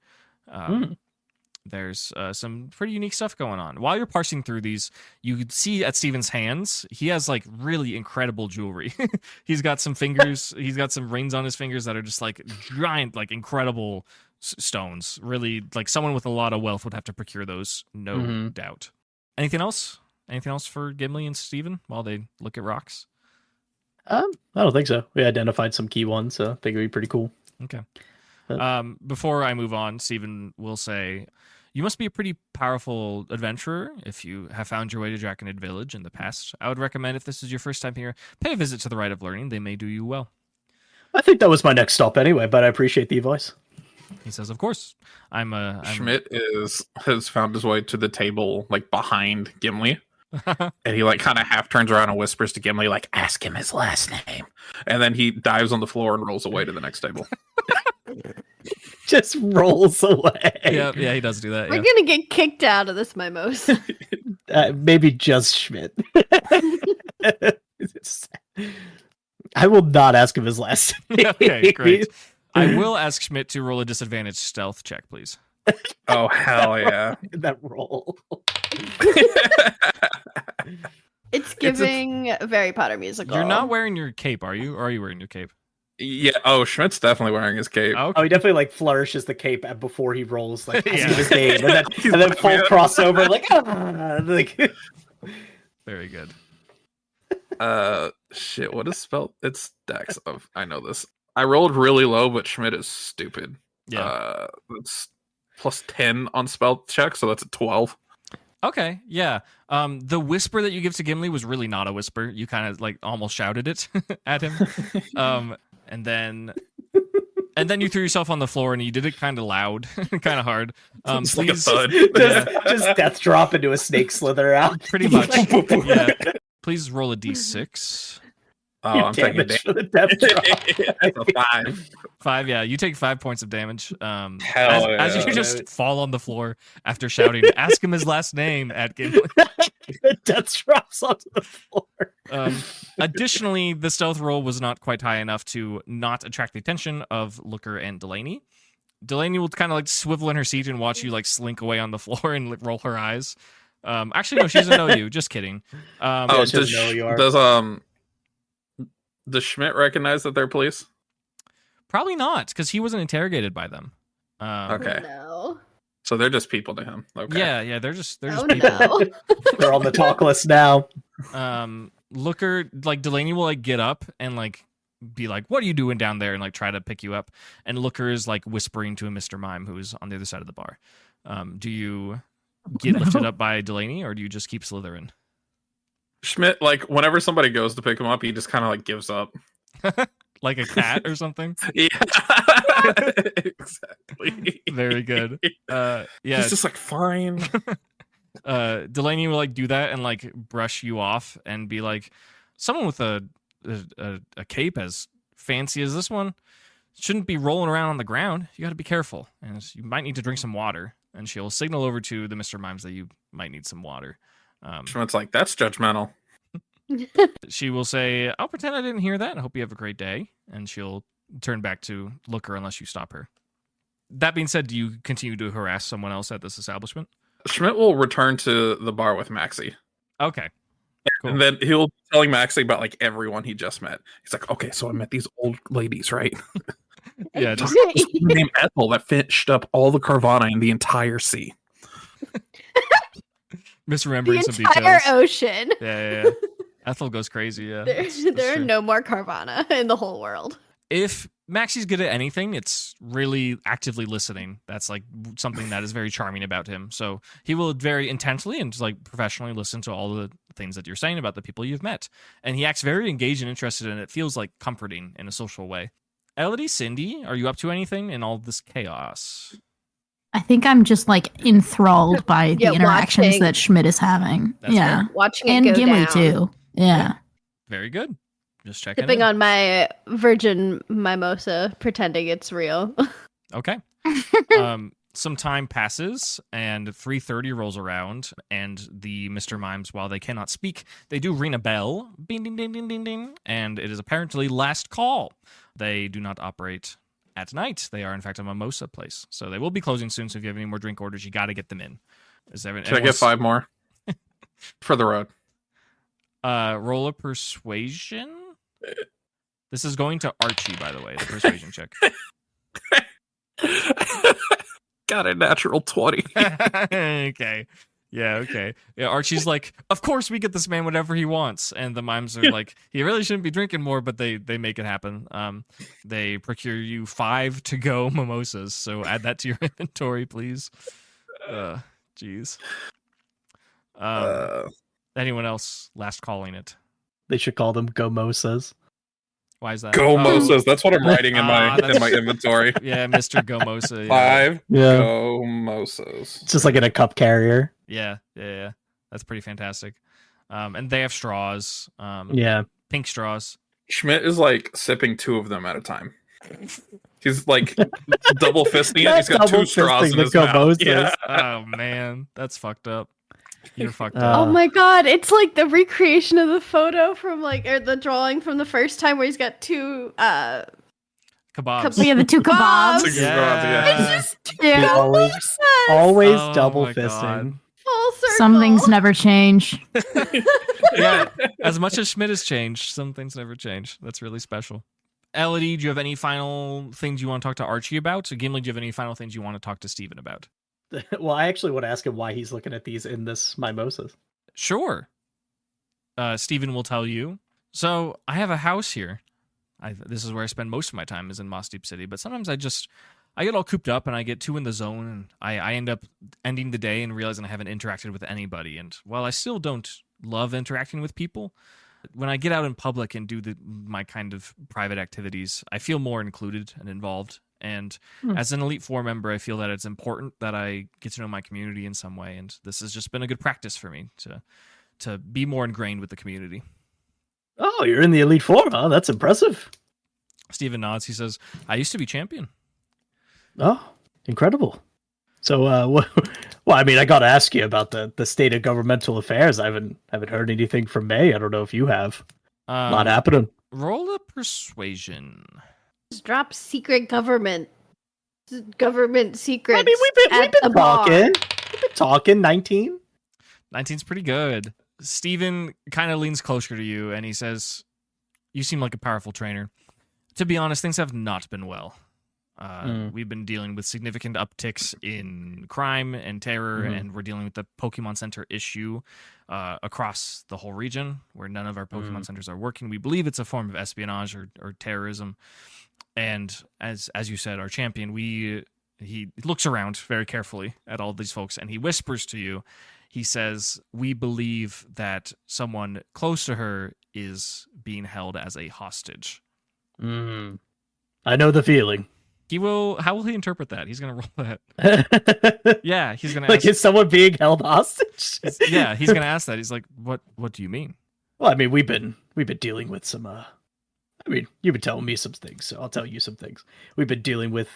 A: There's some pretty unique stuff going on. While you're parsing through these, you could see at Stephen's hands, he has like really incredible jewelry. He's got some fingers, he's got some rings on his fingers that are just like giant, like incredible stones. Really, like someone with a lot of wealth would have to procure those, no doubt. Anything else? Anything else for Gimli and Stephen while they look at rocks?
B: I don't think so. We identified some key ones, so I think it'd be pretty cool.
A: Okay. Before I move on, Stephen will say, "You must be a pretty powerful adventurer if you have found your way to Draconid Village in the past. I would recommend if this is your first time here, pay a visit to the Rite of Learning. They may do you well."
B: I think that was my next stop anyway, but I appreciate the advice.
A: He says, "Of course."
D: Schmidt has found his way to the table like behind Gimli. And he like kind of half turns around and whispers to Gimli, like, "Ask him his last name." And then he dives on the floor and rolls away to the next table.
B: Just rolls away.
A: Yeah, he does do that.
C: We're
A: Yeah.
C: gonna get kicked out of this Mimosa.
B: Maybe just Schmidt. I will not ask him his last name.
A: Okay, great. I will ask Schmidt to roll a disadvantage stealth check, please.
D: Oh, hell yeah.
B: That roll.
C: It's giving very Potter musical.
A: You're not wearing your cape, are you? Or are you wearing your cape?
D: Yeah. Oh, Schmidt's definitely wearing his cape.
A: Okay.
B: Oh, he definitely like flourishes the cape before he rolls, like
A: Yeah.
B: his name, and then
D: like,
B: full
D: man.
B: crossover, like
A: Very good.
D: Shit. What is spelled? It's Dex. I know this. I rolled really low, but Schmidt is stupid.
A: Yeah.
D: That's plus 10 on spell check, so that's a 12.
A: Okay, yeah. The whisper that you give to Gimli was really not a whisper. You kind of like almost shouted it at him. And then you threw yourself on the floor and you did it kind of loud, kind of hard.
D: It's like a
A: Please,
D: thud.
B: just death drop into a snake slither out.
A: pretty much. Yeah. Please roll a d6.
D: Oh, I'm taking
B: Damage for the death drop.
D: That's a 5.
A: 5, yeah. You take 5 points of damage.
D: Hell
A: as
D: yeah.
A: you just fall on the floor after shouting, ask him his last name at Gimli.
B: Death drops onto the floor.
A: Additionally, the stealth roll was not quite high enough to not attract the attention of Looker and Delaney. Delaney will kind of like swivel in her seat and watch you like slink away on the floor and roll her eyes. Actually, no, she doesn't know you. Just kidding.
B: Yeah, she doesn't know who you are.
D: Does Schmidt recognize that they're police?
A: Probably not, because he wasn't interrogated by them.
D: Okay.
C: No.
D: So they're just people to him. Okay.
A: Yeah, they're just
C: Oh
A: people.
C: no.
B: They're on the talk list now.
A: Looker, like Delaney will like get up and like be like, "What are you doing down there?" and like try to pick you up. And Looker is like whispering to a Mr. Mime who's on the other side of the bar. Do you get lifted up by Delaney, or do you just keep slithering?
D: Schmidt, like whenever somebody goes to pick him up, he just kind of like gives up.
A: Like a cat or something?
D: Yeah. Exactly.
A: Very good. Yeah.
D: He's just like, fine.
A: Delaney will like do that and like brush you off and be like, someone with a cape as fancy as this one shouldn't be rolling around on the ground. You got to be careful, and you might need to drink some water. And she'll signal over to the Mr. Mimes that you might need some water.
D: Schmidt's like, that's judgmental.
A: She will say, "I'll pretend I didn't hear that. I hope you have a great day." And she'll turn back to Looker unless you stop her. That being said, do you continue to harass someone else at this establishment?
D: Schmidt will return to the bar with Maxie.
A: Okay. Cool.
D: And then he'll be telling Maxie about like everyone he just met. He's like, okay, so I met these old ladies, right?
A: Yeah, just
D: Named Ethel that fished up all the Carvana in the entire sea.
A: misremembering
C: The
A: some
C: entire
A: details.
C: ocean.
A: Yeah. Ethel goes crazy, yeah.
C: There are
A: true.
C: no more Carvana in the whole world.
A: If Maxie's good at anything, it's really actively listening. That's like something that is very charming about him. So he will very intensely and just like professionally listen to all the things that you're saying about the people you've met. And he acts very engaged and interested, and it feels like comforting in a social way. Elodie, Cindy, are you up to anything in all this chaos?
E: I think I'm just like enthralled by the
C: Yeah,
E: interactions
C: watching.
E: that Schmidt is having.
A: That's
E: yeah.
A: fair.
C: Watching it
E: And
C: go
E: Gimli
C: down.
E: too. Yeah.
A: Very good. Just checking
C: Sipping
A: in.
C: on my virgin mimosa, pretending it's real.
A: Okay. Some time passes, and 3:30 rolls around, and the Mr. Mimes, while they cannot speak, they do ring a bell. Bing, ding, ding, ding, ding, ding. And it is apparently last call. They do not operate at night. They are, in fact, a mimosa place. So they will be closing soon, so if you have any more drink orders, you got to get them in.
D: Should I get 5 more? For the road.
A: Roll a persuasion? This is going to Archie, by the way, the persuasion check.
D: Got a natural 20.
A: Okay. Yeah, okay. Yeah, Archie's like, of course we get this man whatever he wants. And the mimes are like, he really shouldn't be drinking more, but they make it happen. They procure you 5 to-go mimosas, so add that to your inventory, please. Jeez. Anyone else last calling it?
B: They should call them Gomosas.
A: Why is that?
D: Go
A: Oh,
D: Moses. That's what I'm writing in my
A: that's-
D: inventory.
A: Yeah, Mr. Gomosa.
D: 5
B: Yeah.
D: Go Moses.
B: It's just like in a cup carrier.
A: Yeah. That's pretty fantastic. And they have straws.
B: Yeah.
A: Pink straws.
D: Schmidt is like sipping 2 of them at a time. He's like double fisting it. He's got 2 straws in
B: the
D: his mouth.
B: Gomosas.
D: Yeah.
A: Oh man, that's fucked up. You're fucked
B: Oh.
A: up.
C: Oh my god, it's like the recreation of the photo from like, or the drawing from the first time where he's got 2
A: Kebabs.
E: We have the 2 kebabs.
D: Yeah.
C: It's just
E: Yeah.
B: Always
C: Gomosas!
B: Always
A: Oh
B: double
A: my
B: fisting.
A: God.
C: Full
E: Some things never change.
A: Yeah, as much as Schmidt has changed, some things never change. That's really special. Elodie, do you have any final things you want to talk to Archie about? So Gimli, do you have any final things you want to talk to Steven about?
B: Well, I actually want to ask him why he's looking at these in this Mimosas.
A: Sure. Steven will tell you. So I have a house here. This is where I spend most of my time, is in Moss Deep City. But sometimes I get all cooped up and I get too in the zone, and I end up ending the day and realizing I haven't interacted with anybody. And while I still don't love interacting with people, when I get out in public and do my kind of private activities, I feel more included and involved. And as an Elite Four member, I feel that it's important that I get to know my community in some way. And this has just been a good practice for me to be more ingrained with the community.
B: Oh, you're in the Elite Four, huh? That's impressive.
A: Steven nods. He says, I used to be champion.
B: Oh, incredible. So, well, I mean, I got to ask you about the state of governmental affairs. I haven't heard anything from May. I don't know if you have. Not happening.
A: Roll a persuasion.
C: Just drop secret government secrets.
B: I mean, we've been talking. We've been talking. 19.
A: 19's pretty good. Steven kind of leans closer to you and he says, you seem like a powerful trainer. To be honest, things have not been well. We've been dealing with significant upticks in crime and terror, and we're dealing with the Pokemon Center issue across the whole region, where none of our Pokemon centers are working. We believe it's a form of espionage or terrorism. And as you said, our champion, he looks around very carefully at all these folks, and he whispers to you. He says, we believe that someone close to her is being held as a hostage.
B: I know the feeling.
A: How will he interpret that? He's going to roll that. Yeah, he's going to
B: ask. Is someone being held hostage?
A: Yeah, he's going to ask that. He's like, what do you mean?
B: Well, I mean, we've been dealing with some, I mean, you've been telling me some things, so I'll tell you some things. We've been dealing with,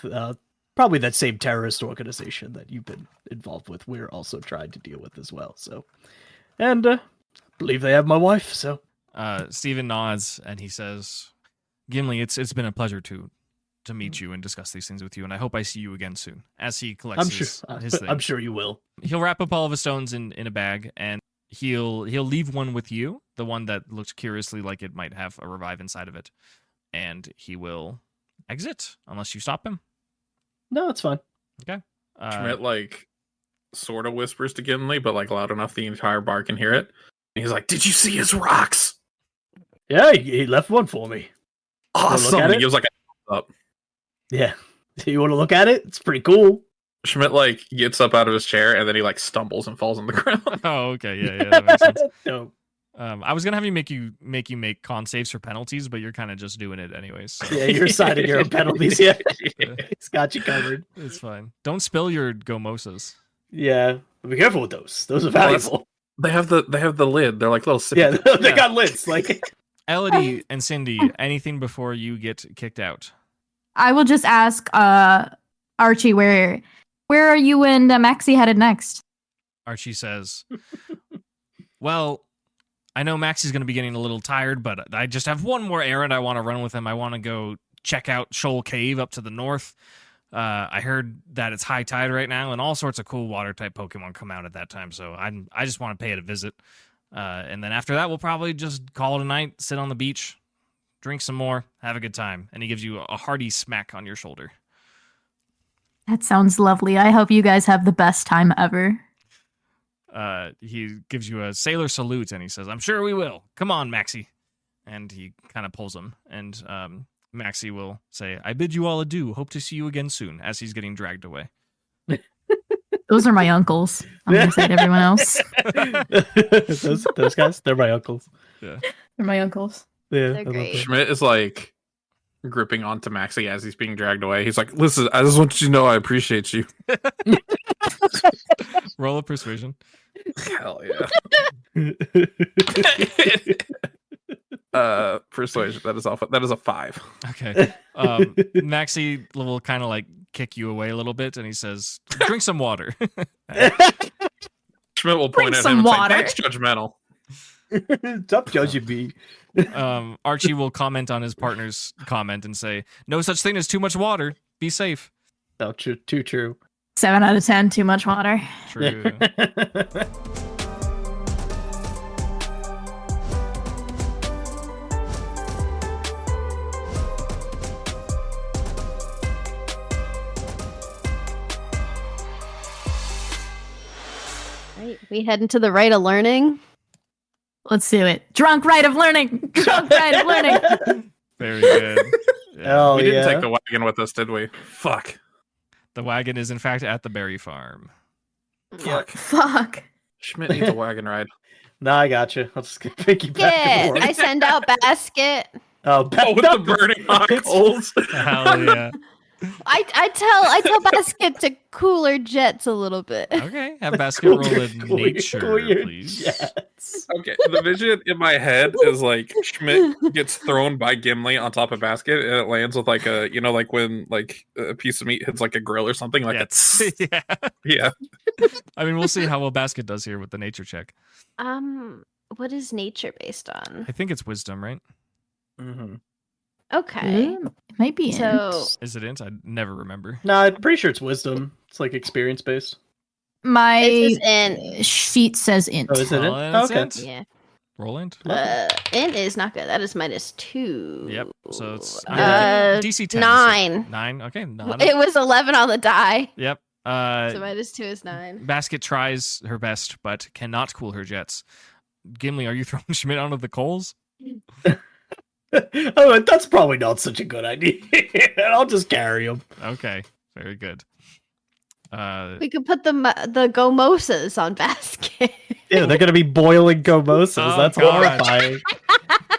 B: probably that same terrorist organization that you've been involved with. We're also trying to deal with as well. So, and I believe they have my wife. So,
A: Steven nods and he says, "Gimli, it's been a pleasure to meet you and discuss these things with you, and I hope I see you again soon." As he collects his thing,
B: I'm sure you will.
A: He'll wrap up all of his stones in a bag, and he'll leave one with you, the one that looks curiously like it might have a revive inside of it, and he will exit unless you stop him.
B: No, it's fine.
A: Okay.
D: Schmidt sort of whispers to Gimli, but loud enough the entire bar can hear it. And he's like, "Did you see his rocks?
B: Yeah, he left one for me.
D: Awesome!" He gives a up.
B: Yeah, you want to look at it? It's pretty cool.
D: Schmidt gets up out of his chair and then he stumbles and falls on the ground.
A: Oh, okay, yeah, that makes sense.
B: No.
A: I was gonna have you make con saves for penalties, but you're kind of just doing it anyways. So.
B: Yeah, you're signing your own penalties. Yeah, it's got you covered.
A: It's fine. Don't spill your Gomosas.
B: Yeah, be careful with those. Those are valuable.
D: They have the lid. They're little sippy.
B: Yeah, they got lids.
A: Elodie and Cindy, anything before you get kicked out?
E: I will just ask Archie, where are you and Maxie headed next?
A: Archie says, well, I know Maxie's going to be getting a little tired, but I just have one more errand I want to run with him. I want to go check out Shoal Cave up to the north. I heard that it's high tide right now, and all sorts of cool water-type Pokemon come out at that time, so I just want to pay it a visit. And then after that, we'll probably just call it a night, sit on the beach, drink some more, have a good time. And he gives you a hearty smack on your shoulder.
E: That sounds lovely. I hope you guys have the best time ever.
A: He gives you a sailor salute, and he says, I'm sure we will. Come on, Maxie. And he kind of pulls him. And Maxie will say, I bid you all adieu. Hope to see you again soon, as he's getting dragged away.
E: Those are my uncles. I'm going to say to everyone else.
B: those guys, they're my uncles.
A: Yeah.
E: They're my uncles.
B: Yeah,
C: They're great.
D: Schmidt is gripping onto Maxie as he's being dragged away. He's like, listen, I just want you to know I appreciate you.
A: Roll a persuasion.
D: Hell yeah. Persuasion. That is a 5.
A: Okay. Maxie will kind of kick you away a little bit, and he says, drink some water.
D: Schmidt will point
E: Drink
D: at
E: some
D: him and
E: water.
D: say, that's judgmental.
B: Stop judging me.
A: Archie will comment on his partner's comment and say, no such thing as too much water. Be safe.
B: No, too true.
E: 7 out of 10, too much water.
A: True.
C: Right, we head into the rite of learning.
E: Let's do it. Drunk rite of learning. Drunk rite of learning.
A: Very good. Yeah.
B: Oh,
D: we didn't
B: yeah.
D: take the wagon with us, did we? Fuck.
A: The wagon is in fact at the berry farm.
D: Fuck.
E: Fuck.
D: Schmidt needs a wagon ride.
B: Nah, I got you. I'll just get piggyback
C: Yeah,
B: and forth.
C: I send out basket.
B: Oh,
D: Oh, with the burning hot coals.
A: Hell yeah.
C: I tell basket to cool her jets a little bit.
A: Okay, have basket roll in nature,
B: cool your
A: please.
B: jets.
D: Okay, the vision in my head is like Schmidt gets thrown by Gimli on top of basket, and it lands with like a, you know, like when like a piece of meat hits like a grill or something, like it's
A: Yeah.
D: yeah.
A: I mean, we'll see how well basket does here with the nature check.
C: What is nature based on?
A: I think it's wisdom, right?
B: Mm-hmm.
C: Okay.
E: It might be
C: So-
E: int.
A: Is it int? I never remember.
B: No, I'm pretty sure it's wisdom. It's like experience based.
E: My
C: It says int.
E: sheet says int.
B: Oh, is it?
A: Well,
B: It?
A: then it's
B: Okay.
A: int.
C: Yeah.
A: Roll int.
C: Int is not good. That is -2.
A: Yep. So it's DC 10.
C: 9.
A: 9. Okay. Not
C: It was 11 on the die.
A: Yep.
C: So -2 is 9.
A: Basket tries her best, but cannot cool her jets. Gimli, are you throwing Schmidt onto the coals?
B: Oh, that's probably not such a good idea. I'll just carry him.
A: Okay. Very good.
C: We could put the gomosas on basket.
B: Ew, they're gonna be boiling gomosas.
A: Oh,
B: That's
A: God.
B: horrifying.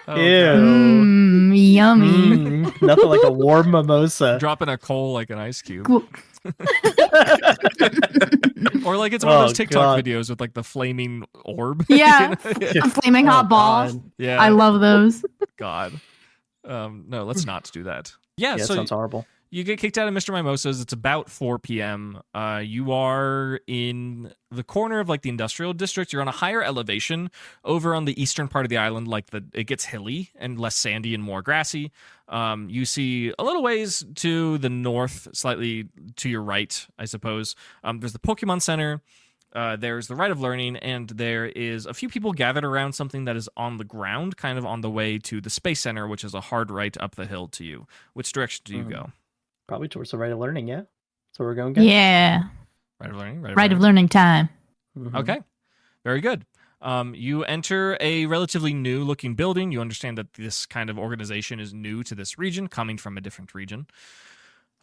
A: Oh,
B: Ew.
A: God.
E: Yummy.
B: Nothing like a warm mimosa.
A: Dropping a coal like an ice cube.
E: Cool.
A: Or like it's one of
B: Oh,
A: those TikTok
B: God.
A: videos with like the flaming orb.
E: Yeah.
A: You know?
E: A flaming hot
B: Oh,
E: balls.
B: God.
A: Yeah.
E: I love those.
A: God. No, let's not do that. Yeah,
B: Yeah,
A: so
B: sounds horrible.
A: you get kicked out of Mr. Mimosas. It's about 4 p.m. You are in the corner of like the industrial district. You're on a higher elevation over on the eastern part of the island. Like it gets hilly and less sandy and more grassy. You see a little ways to the north, slightly to your right, I suppose. There's the Pokemon Center. There's the Rite of Learning, and there is a few people gathered around something that is on the ground, kind of on the way to the Space Center, which is a hard right up the hill to you. Which direction do you go?
B: Probably towards the rite of learning, yeah? That's where we're going, guys?
E: Yeah.
A: Rite of Learning?
E: Rite of learning time.
B: Mhm.
A: Okay, very good. You enter a relatively new looking building. You understand that this kind of organization is new to this region, coming from a different region.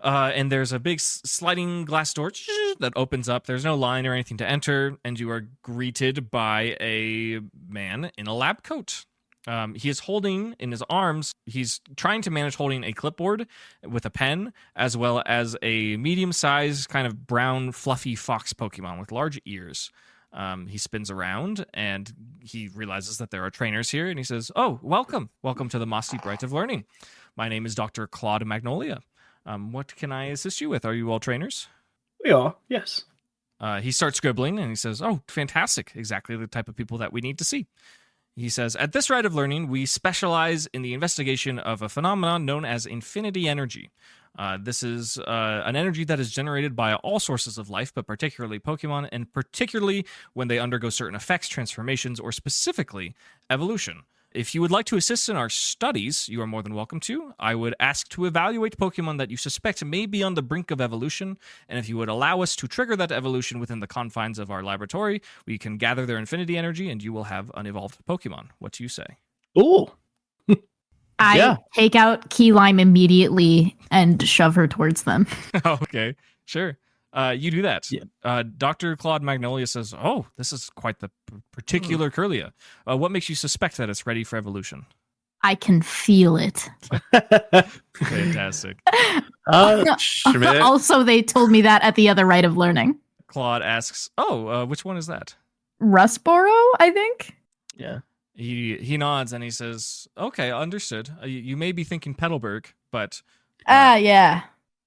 A: And there's a big sliding glass door that opens up. There's no line or anything to enter, and you are greeted by a man in a lab coat. He is holding in his arms, he's trying to manage holding a clipboard with a pen, as well as a medium-sized kind of brown, fluffy fox Pokemon with large ears. He spins around, and he realizes that there are trainers here, and he says, "Oh, welcome. Welcome to the Moss Deep Rite of Learning. My name is Dr. Claude Magnolia. What can I assist you with? Are you all trainers?"
B: We are, yes.
A: He starts scribbling, and he says, "Oh, fantastic. Exactly the type of people that we need to see." He says, "At this Rite of Learning, we specialize in the investigation of a phenomenon known as infinity energy. This is an energy that is generated by all sources of life, but particularly Pokemon, and particularly when they undergo certain effects, transformations, or specifically evolution. If you would like to assist in our studies, you are more than welcome to. I would ask to evaluate Pokemon that you suspect may be on the brink of evolution, and if you would allow us to trigger that evolution within the confines of our laboratory, we can gather their infinity energy, and you will have unevolved Pokemon. What do you say?"
B: Ooh.
E: I
B: Yeah.
E: take out Key Lime immediately and shove her towards them.
A: Okay, sure. You do that.
B: Yeah.
A: Dr. Claude Magnolia says, "Oh, this is quite the particular Curlia. What makes you suspect that it's ready for evolution?"
E: I can feel it.
A: Fantastic.
D: Schmidt.
E: Also, they told me that at the other Rite of Learning.
A: Claude asks, "Oh, which one is that?"
E: Rustboro, I think?
B: Yeah.
A: He nods and he says, "Okay, understood. You may be thinking Petalburg, but
E: Yeah.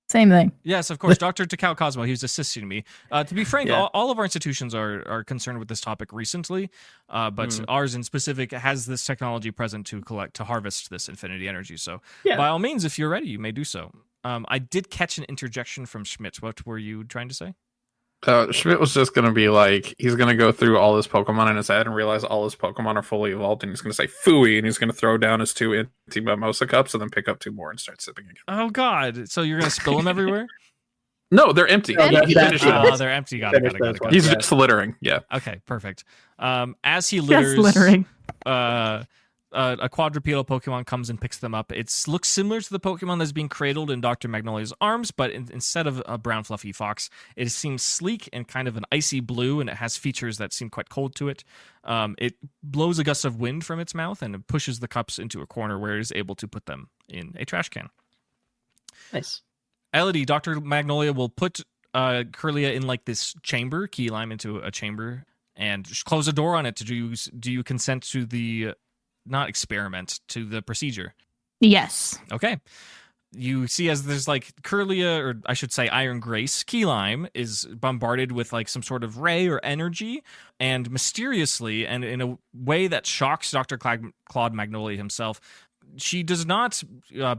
E: Same thing.
A: yes, of course, Dr. Takao Cosmo, he was assisting me. To be frank,
B: Yeah.
A: all of our institutions are concerned with this topic recently, but ours in specific has this technology present to harvest this infinity energy. So
B: Yeah.
A: by all means, if you're ready, you may do so." I did catch an interjection from Schmidt. What were you trying to say?
D: Schmidt was just going to be like, he's going to go through all his Pokemon in his head and realize all his Pokemon are fully evolved, and he's going to say Fooey, and he's going to throw down his 2 empty Mimosa cups and then pick up 2 more and start sipping again.
A: Oh God! So you're gonna spill them everywhere?
D: No, they're empty.
C: Oh,
D: He finished them.
A: Oh, they're empty. Got it.
D: He's just littering. Yeah.
A: Okay, perfect. As he
E: Just
A: litters,
E: littering.
A: a quadrupedal Pokemon comes and picks them up. It looks similar to the Pokemon that's being cradled in Dr. Magnolia's arms, but instead of a brown fluffy fox, it seems sleek and kind of an icy blue, and it has features that seem quite cold to it. It blows a gust of wind from its mouth, and it pushes the cups into a corner where it is able to put them in a trash can.
B: Nice.
A: Elodie, Dr. Magnolia will put Curlia in like this chamber, key lime into a chamber, and just close a door on it. Do you consent to the, not experiment, to the procedure?
E: Yes.
A: Okay. You see as there's like Curlia, or I should say Iron Grace, key lime is bombarded with like some sort of ray or energy, and mysteriously, and in a way that shocks Dr. Claude Magnolia himself, she does not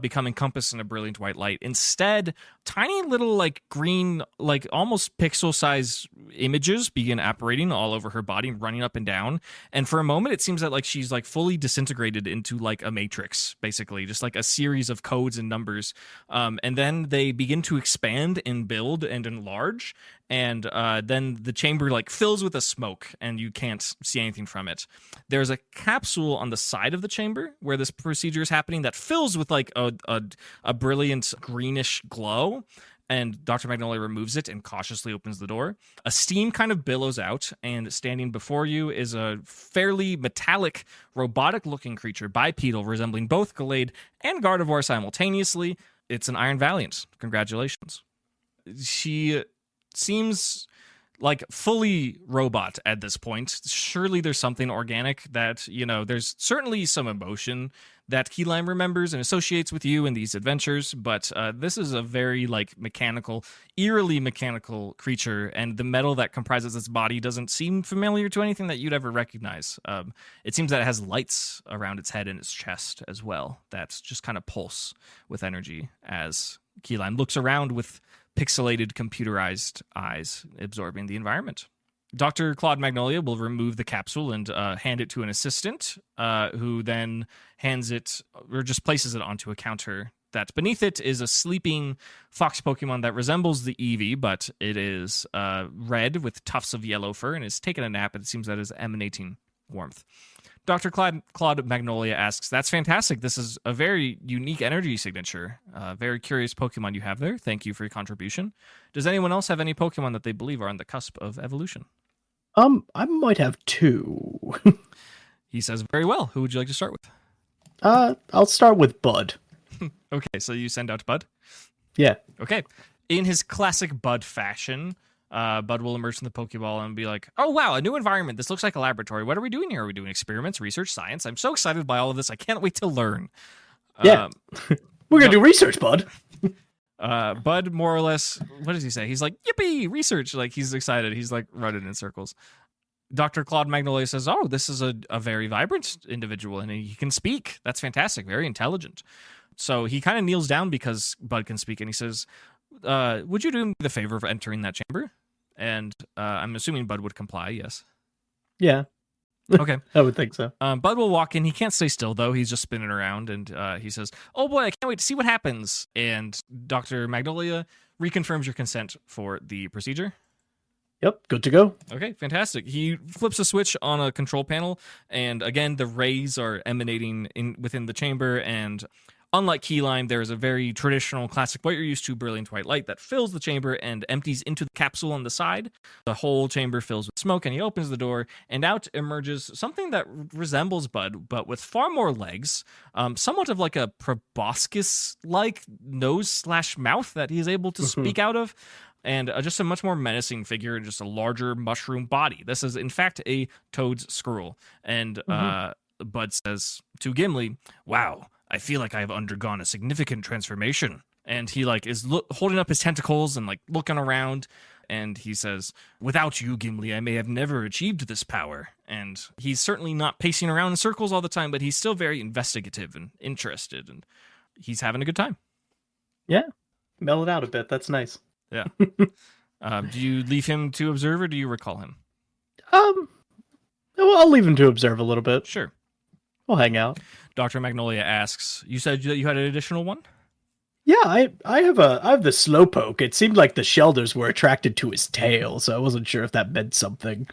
A: become encompassed in a brilliant white light. Instead, tiny little like green, like almost pixel-sized images begin apparating all over her body, running up and down. And for a moment, it seems that like she's like fully disintegrated into like a matrix, basically, just like a series of codes and numbers. And then they begin to expand and build and enlarge. And then the chamber like fills with a smoke, and you can't see anything from it. There's a capsule on the side of the chamber where this procedure is happening that fills with like a brilliant greenish glow. And Dr. Magnolia removes it and cautiously opens the door. A steam kind of billows out, and standing before you is a fairly metallic, robotic-looking creature, bipedal, resembling both Gallade and Gardevoir simultaneously. It's an Iron Valiant. Congratulations. She seems like fully robot at this point. Surely there's something organic that, you know, there's certainly some emotion that Key Lime remembers and associates with you in these adventures, but this is a very like mechanical, eerily mechanical creature, and the metal that comprises its body doesn't seem familiar to anything that you'd ever recognize. It seems that it has lights around its head and its chest as well that just kind of pulse with energy as Key Lime looks around with pixelated, computerized eyes absorbing the environment. Dr. Claude Magnolia will remove the capsule and hand it to an assistant, who then hands it, or just places it onto a counter that beneath it is a sleeping fox Pokemon that resembles the Eevee, but it is red with tufts of yellow fur and is taking a nap, and it seems that it is emanating warmth. Dr. Claude Magnolia asks, "That's fantastic. This is a very unique energy signature. Very curious Pokemon you have there. Thank you for your contribution. Does anyone else have any Pokemon that they believe are on the cusp of evolution?"
B: I might have 2.
A: He says, "Very well. Who would you like to start with?"
B: I'll start with Bud.
A: Okay, so you send out Bud?
B: Yeah.
A: Okay. In his classic Bud fashion, Bud will emerge from the Pokeball and be like, "Oh, wow, a new environment. This looks like a laboratory. What are we doing here? Are we doing experiments, research, science? I'm so excited by all of this. I can't wait to learn."
B: Yeah. We're going to do research, Bud.
A: Bud, more or less, what does he say? He's like, "Yippee, research." Like, he's excited. He's like running in circles. Dr. Claude Magnolia says, "Oh, this is a very vibrant individual, and he can speak. That's fantastic. Very intelligent." So he kind of kneels down because Bud can speak, and he says, "Would you do me the favor of entering that chamber?" And I'm assuming Bud would comply, yes.
B: Yeah.
A: Okay.
B: I would think so.
A: Bud will walk in. He can't stay still, though. He's just spinning around, and he says, "Oh, boy, I can't wait to see what happens." And Dr. Magnolia reconfirms your consent for the procedure.
B: Yep, good to go.
A: Okay, fantastic. He flips a switch on a control panel, and again, the rays are emanating within the chamber, and unlike Key Lime, there is a very traditional, classic, what you're used to, brilliant white light that fills the chamber and empties into the capsule on the side. The whole chamber fills with smoke, and he opens the door, and out emerges something that resembles Bud, but with far more legs, somewhat of like a proboscis-like nose/mouth that he's able to speak out of, and just a much more menacing figure and just a larger mushroom body. This is, in fact, a Toad's Squirrel. And Bud says to Gimli, "Wow, I feel like I have undergone a significant transformation." And he like is holding up his tentacles and like looking around, and he says, "Without you, Gimli, I may have never achieved this power." And he's certainly not pacing around in circles all the time, but he's still very investigative and interested, and he's having a good time.
B: Yeah. Mellow it out a bit. That's nice.
A: Yeah. Do you leave him to observe, or do you recall him?
B: Well, I'll leave him to observe a little bit.
A: Sure.
B: We'll hang out.
A: Dr. Magnolia asks, you said that you had an additional one?
B: Yeah, I have the slowpoke. It seemed like the Shelders were attracted to his tail, so I wasn't sure if that meant something.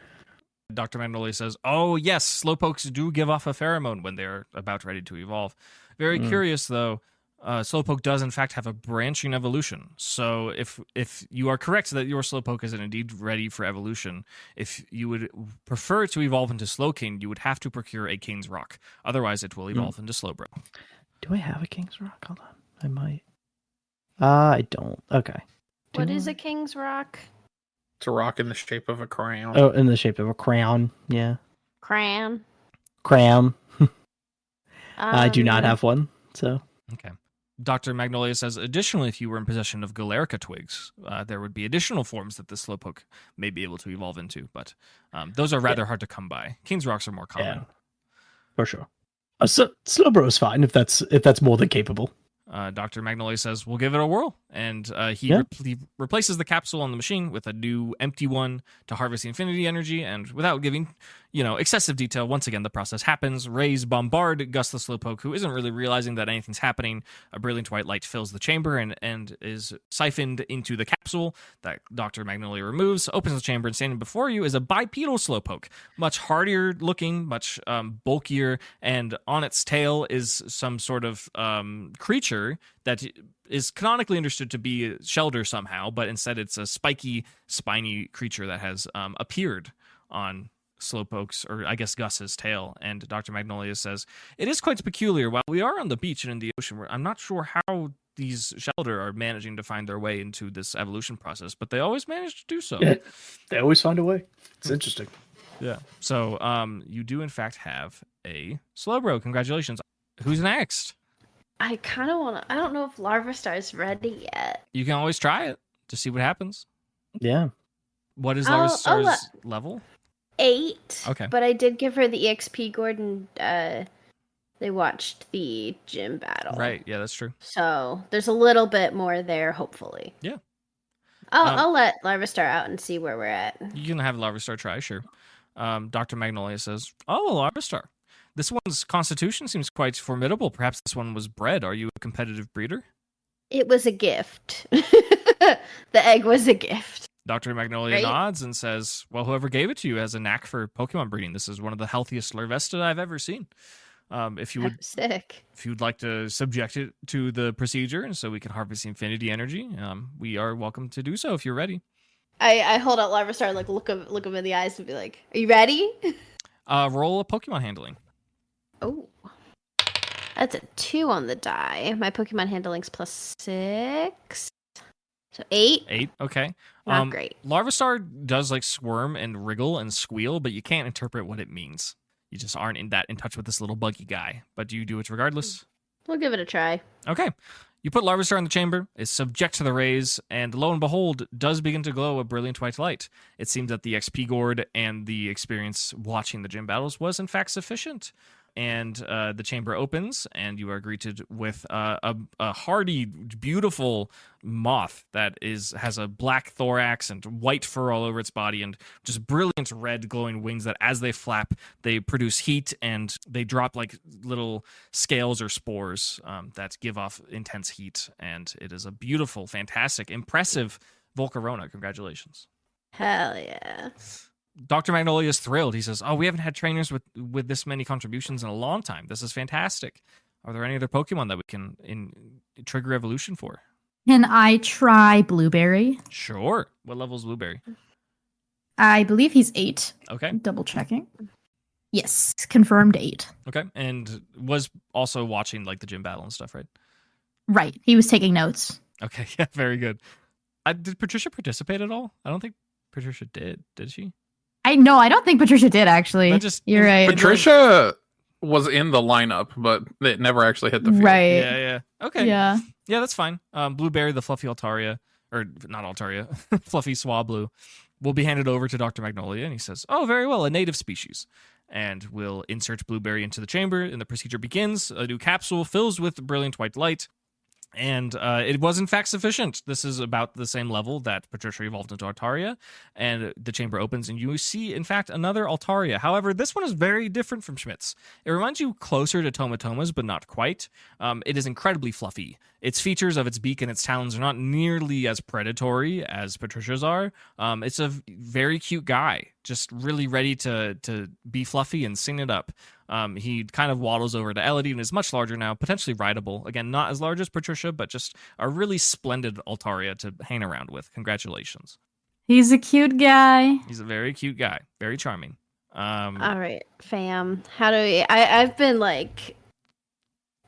A: Dr. Magnolia says, oh, yes, slowpokes do give off a pheromone when they're about ready to evolve. Very curious, though. Slowpoke does, in fact, have a branching evolution. So if you are correct that your Slowpoke is indeed ready for evolution, if you would prefer to evolve into Slowking, you would have to procure a King's Rock. Otherwise, it will evolve into Slowbro.
B: Do I have a King's Rock? Hold on. I might. I don't. Okay.
C: What is a King's Rock?
D: It's a rock in the shape of a crown.
B: Oh, in the shape of a crown. Yeah.
C: Cran.
B: Cram. I do not have one, so.
A: Okay. Dr. Magnolia says, additionally, if you were in possession of Galerica twigs, there would be additional forms that the Slowpoke may be able to evolve into, but those are rather hard to come by. King's Rocks are more common.
B: Yeah, for sure. Slowbro is fine if that's more than capable.
A: Dr. Magnolia says, we'll give it a whirl. And he replaces the capsule on the machine with a new empty one to harvest the infinity energy. And without giving, excessive detail, once again, the process happens. Rays bombard Gus the Slowpoke, who isn't really realizing that anything's happening. A brilliant white light fills the chamber and is siphoned into the capsule that Dr. Magnolia removes, opens the chamber, and standing before you is a bipedal Slowpoke. Much hardier looking, much bulkier, and on its tail is some sort of creature that is canonically understood to be Shelder somehow, but instead it's a spiky, spiny creature that has appeared on Slowpoke's, or I guess Gus's tail. And Dr. Magnolia says, it is quite peculiar. While we are on the beach and in the ocean, I'm not sure how these Shelder are managing to find their way into this evolution process, but they always manage to do so.
B: Yeah, they always find a way. It's interesting.
A: Yeah. So you do, in fact, have a Slowbro. Congratulations. Who's next?
C: I kind of want to. I don't know if Larvastar's ready yet.
A: You can always try it to see what happens.
B: Yeah.
A: What is Larvastar's level?
C: 8.
A: Okay.
C: But I did give her the EXP Gordon. They watched the gym battle.
A: Right. Yeah, that's true.
C: So there's a little bit more there, hopefully.
A: Yeah.
C: I'll let Larvastar out and see where we're at.
A: You can have Larvastar try, sure. Dr. Magnolia says, oh, Larvastar. This one's constitution seems quite formidable. Perhaps this one was bred. Are you a competitive breeder?
C: It was a gift. The egg was a gift.
A: Dr. Magnolia nods and says, well, whoever gave it to you has a knack for Pokemon breeding. This is one of the healthiest Larvesta I've ever seen. If you'd like to subject it to the procedure and so we can harvest the infinity energy, we are welcome to do so if you're ready.
C: I hold out Larvastar, like look him in the eyes and be like, are you ready?
A: Roll a Pokemon handling.
C: Oh, that's a 2 on the die. My Pokemon handling's +6, so 8.
A: 8, okay.
C: Not great.
A: Larvastar does like squirm and wriggle and squeal, but you can't interpret what it means. You just aren't in touch with this little buggy guy. But you do it regardless.
C: We'll give it a try.
A: Okay. You put Larvastar in the chamber, is subject to the rays, and lo and behold, does begin to glow a brilliant white light. It seems that the XP gourd and the experience watching the gym battles was in fact sufficient. And the chamber opens, and you are greeted with a hardy, beautiful moth that has a black thorax and white fur all over its body, and just brilliant red glowing wings that, as they flap, they produce heat, and they drop like little scales or spores that give off intense heat. And it is a beautiful, fantastic, impressive Volcarona. Congratulations.
C: Hell yeah.
A: Dr. Magnolia is thrilled. He says, oh, we haven't had trainers with this many contributions in a long time. This is fantastic. Are there any other Pokemon that we can trigger evolution for?
E: Can I try Blueberry?
A: Sure. What level is Blueberry?
E: I believe he's 8.
A: Okay.
E: Double checking. Yes, confirmed 8.
A: Okay. And was also watching like the gym battle and stuff, right?
E: Right. He was taking notes.
A: Okay. Yeah, very good. Did Patricia participate at all? I don't think Patricia did. Did she?
E: I don't think Patricia did, actually. You're right.
D: Patricia was in the lineup, but it never actually hit the field.
E: Right.
A: Yeah. Okay.
E: Yeah,
A: that's fine. Blueberry, the fluffy Altaria, or not Altaria, fluffy Swablu, will be handed over to Dr. Magnolia, and he says, oh, very well, a native species. And we'll insert Blueberry into the chamber, and the procedure begins. A new capsule fills with brilliant white light. And it was in fact sufficient. This is about the same level that Patricia evolved into Altaria, and the chamber opens, and you see, in fact, another Altaria. However, this one is very different from Schmidt's. It reminds you closer to Tomatoma's, but not quite. It is incredibly fluffy. Its features of its beak and its talons are not nearly as predatory as Patricia's are. It's a very cute guy, just really ready to be fluffy and sing it up. He kind of waddles over to Elodie and is much larger now, potentially rideable. Again, not as large as Patricia, but just a really splendid Altaria to hang around with. Congratulations.
E: He's a cute guy.
A: He's a very cute guy. Very charming.
C: All right, fam. How do we... I've been, like,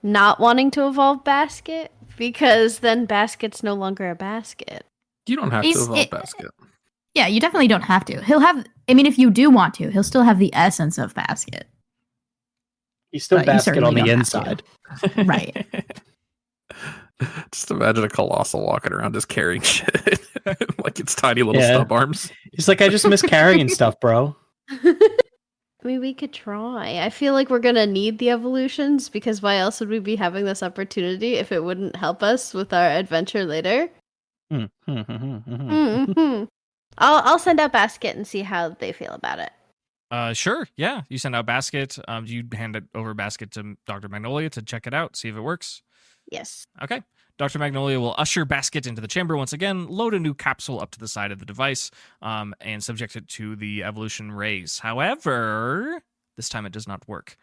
C: not wanting to evolve Basket, because then Basket's no longer a Basket.
D: You don't have to evolve Basket.
E: Yeah, you definitely don't have to. He'll have... I mean, if you do want to, he'll still have the essence of Basket.
B: He's still
E: But you
B: Basket on
E: certainly
B: the
E: don't have
B: inside.
E: Right.
D: Just imagine a Colossal walking around just carrying shit. Like it's tiny little stub arms.
B: He's like, I just miss carrying stuff, bro.
C: I mean, we could try. I feel like we're gonna need the evolutions, because why else would we be having this opportunity if it wouldn't help us with our adventure later?
B: Mm-hmm.
C: I'll send out Basket and see how they feel about it.
A: Sure, yeah. You send out Basket. You hand it over Basket to Dr. Magnolia to check it out, see if it works.
C: Yes.
A: Okay. Dr. Magnolia will usher Basket into the chamber once again, load a new capsule up to the side of the device, and subject it to the evolution rays. However, this time it does not work.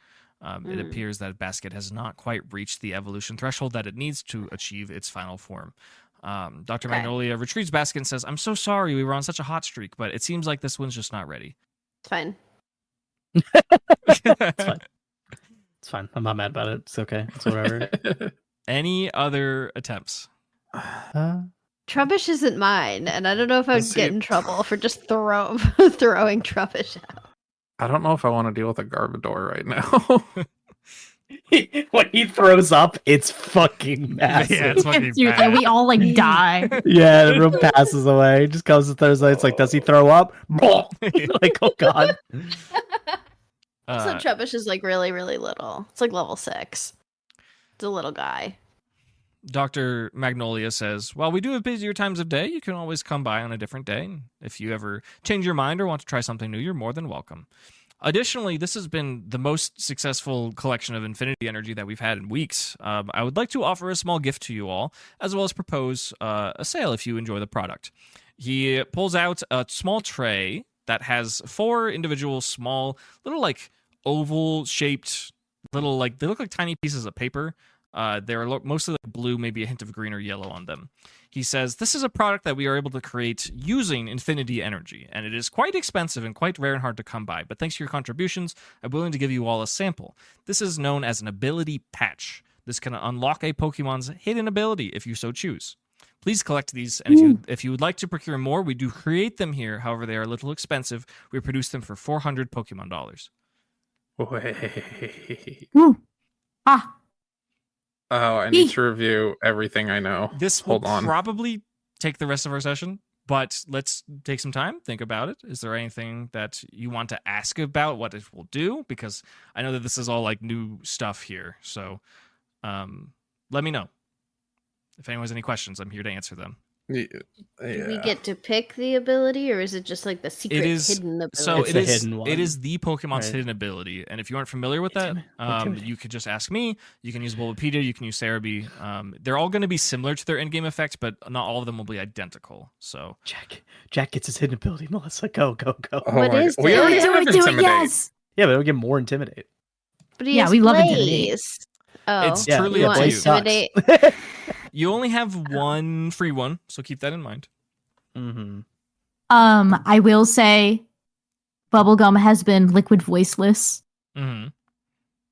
A: It appears that Basket has not quite reached the evolution threshold that it needs to achieve its final form. Dr. Magnolia retrieves Basket and says, I'm so sorry we were on such a hot streak, but it seems like this one's just not ready.
C: It's fine.
B: It's fine. It's fine. I'm not mad about it. It's okay. It's whatever.
A: Any other attempts?
C: Trubbish isn't mine, and I don't know if I would get in trouble for just throwing Trubbish out.
D: I don't know if I want to deal with a Garbodor right now.
B: When he throws up, it's fucking massive.
A: Yeah, it's fucking
E: Dude,
A: bad.
E: we all like die.
B: Yeah, the room passes away. He just comes to Thursday. It's like, does he throw up? Like, oh god.
C: So Trubbish is like really, really little. It's like level 6. It's a little guy.
A: Dr. Magnolia says, well, we do have busier times of day. You can always come by on a different day. If you ever change your mind or want to try something new, you're more than welcome. Additionally, this has been the most successful collection of infinity energy that we've had in weeks. I would like to offer a small gift to you all, as well as propose a sale if you enjoy the product. He pulls out a small tray that has 4 individual small, little like oval-shaped, little like, they look like tiny pieces of paper. They're mostly like blue, maybe a hint of green or yellow on them. He says, this is a product that we are able to create using infinity energy, and it is quite expensive and quite rare and hard to come by, but thanks to your contributions, I'm willing to give you all a sample. This is known as an ability patch. This can unlock a Pokemon's hidden ability if you so choose. Please collect these, and if you would like to procure more, we do create them here. However, they are a little expensive. We produce them for 400 Pokemon dollars.
E: Ooh. Ah.
D: Oh, I need to review everything I know.
A: This will probably take the rest of our session, but let's take some time, think about it. Is there anything that you want to ask about what it will do? Because I know that this is all like new stuff here. So let me know. If anyone has any questions, I'm here to answer them.
D: Yeah.
C: Do we get to pick the ability, or is it just like the secret hidden ability?
A: So
B: It's the hidden one.
A: It is the Pokemon's
B: Right.
A: hidden ability, and if you aren't familiar with that, you could just ask me. You can use Bulbapedia, you can use Cerebi. They're all going to be similar to their in-game effects, but not all of them will be identical. So
B: Jack gets his hidden ability. Melissa, go.
D: Oh
C: What
D: my
C: is
D: God. We
C: it?
D: already
E: Do
D: have
E: it,
D: Intimidate.
E: yes.
B: Yeah, but it'll get more intimidate.
C: But he
E: Yeah,
C: has
E: we love
C: Blaze. Oh,
A: It's
B: Yeah,
A: truly
C: you
A: up
C: want
A: to you.
B: Blaze
C: Intimidate?
B: sucks.
A: You only have one free one, so keep that in mind.
B: Mm-hmm.
E: I will say Bubblegum has been liquid voiceless,
A: Mm-hmm.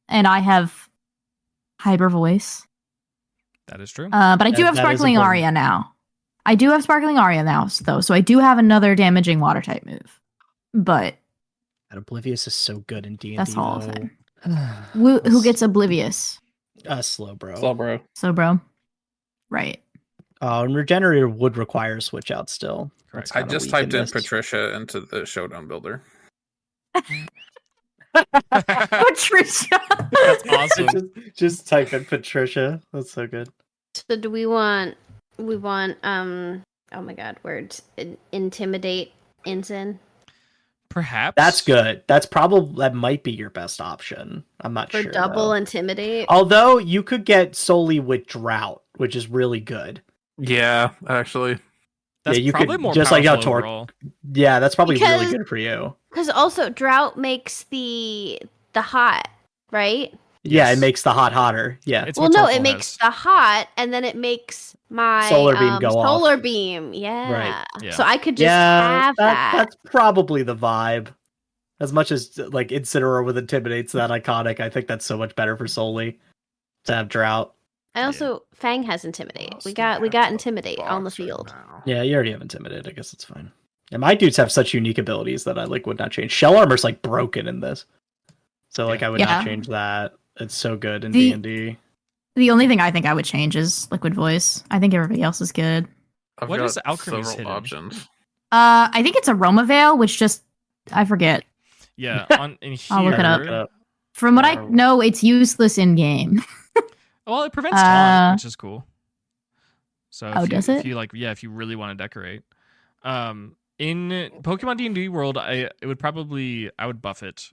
E: and I have hyper voice.
A: That is true.
E: But I do
B: That-
E: have
B: that is
E: Sparkling
B: important.
E: Aria now. I do have Sparkling Aria now, though, so I do have another damaging water type move. But
B: And Oblivious is so good in D&D.
E: that's all I'll
B: though.
E: say. Who gets Oblivious?
B: Slow, bro.
D: Slow, bro.
E: So, bro. Right.
B: And Regenerator would require switch out still.
A: Correct.
B: That's
D: I
B: kinda
D: just
B: weak
D: typed in
B: this.
D: Patricia into the Showdown Builder.
E: Patricia.
A: That's awesome.
B: just type in Patricia. That's so good.
C: So do we want oh my god, words. Intimidate Ensign
A: Perhaps
B: That's good. That might be your best option. I'm not
C: for
B: sure.
C: double
B: though.
C: intimidate.
B: Although you could get solely with drought, which is really good.
D: Yeah, actually.
A: That's
B: you
A: probably
B: could-
A: more
B: just like how
A: powerful
B: Torque-
A: overall.
B: Yeah, that's probably really
C: Because-
B: good for you.
C: Because also drought makes the hot, right?
B: Yeah,
A: Yes.
B: it makes the hot hotter. Yeah.
A: It's
C: Well,
A: what
C: no,
A: Torquil
C: it makes
A: has.
C: the hot, and then it makes my
B: Solar beam go off.
C: solar beam. Yeah.
B: Right.
A: Yeah.
C: So I could just have that.
B: That's probably the vibe. As much as like Incineroar with Intimidate's that iconic, I think that's so much better for Solely to have drought.
C: I also Fang has intimidate. We got intimidate on the field.
B: Yeah, you already have Intimidate. I guess it's fine. And my dudes have such unique abilities that I like would not change. Shell Armor's like broken in this, so like I would
E: Yeah.
B: not change that. It's so good in
E: The-
B: D&D.
E: The only thing I think I would change is Liquid Voice. I think everybody else is good.
D: I've
A: What
D: got
A: is Alchemy's
D: several
A: hidden?
D: options.
E: I think it's Aroma Veil, which just I forget.
A: Yeah, in here.
E: I'll look it up.
B: Look it up.
E: From what I
B: Yeah.
E: know, it's useless in game.
A: Well, it prevents taunt,
E: Uh,
A: which is cool. So
E: Oh,
A: if you,
E: does
A: if
E: it?
A: you like, yeah, if you really want to decorate, in Pokemon D&D world, I would buff it.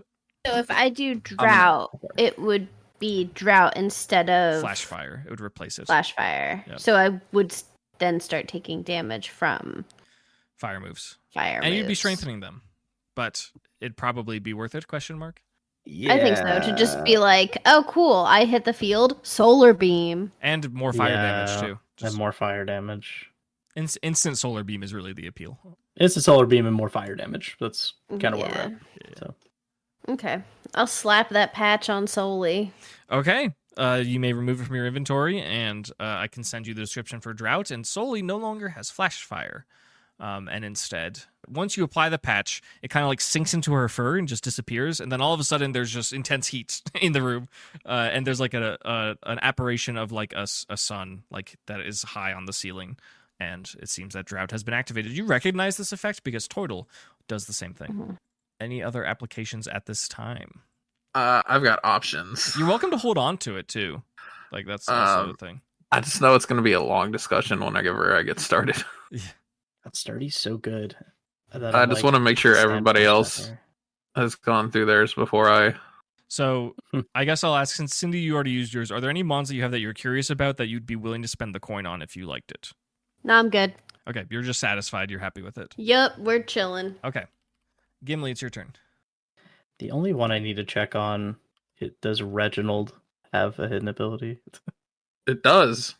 C: So if I do drought, it would be drought instead of
A: Flash Fire. It would replace it.
C: Flash fire.
A: Yep.
C: So I would then start taking damage from
A: Fire moves,
C: fire.
A: and you'd be
C: moves.
A: strengthening them, but it'd probably be worth it? Question mark.
C: I think so. To just be like, oh, cool, I hit the field, solar beam.
A: And more fire damage too.
B: And
A: Just
B: more fire damage.
A: instant solar beam is really the appeal.
B: It's a solar beam and more fire damage. That's kind of where we're
C: Yeah.
B: at. So
C: Okay, I'll slap that patch on Solely.
A: Okay. You may remove it from your inventory, and I can send you the description for Drought. And Solely no longer has Flash Fire. And instead, once you apply the patch, it kind of like sinks into her fur and just disappears. And then all of a sudden, there's just intense heat in the room, and there's like an apparition of like a sun like that is high on the ceiling. And it seems that Drought has been activated. You recognize this effect because Toidle does the same thing.
C: Mhm.
A: Any other applications at this time?
D: I've got options.
A: You're welcome to hold on to it too. Like that's also a thing.
D: I just know it's going to be a long discussion whenever I get started.
B: that Sturdy's so good.
D: I just want to make sure everybody else has gone through theirs before I.
A: So I guess I'll ask, since Cindy, you already used yours, are there any mons that you have that you're curious about that you'd be willing to spend the coin on if you liked it?
C: No, I'm good.
A: Okay, you're just satisfied, you're happy with it.
C: Yup, we're chilling.
A: Okay. Gimli, it's your turn.
B: The only one I need to check on, does Reginald have a hidden ability?
D: It does.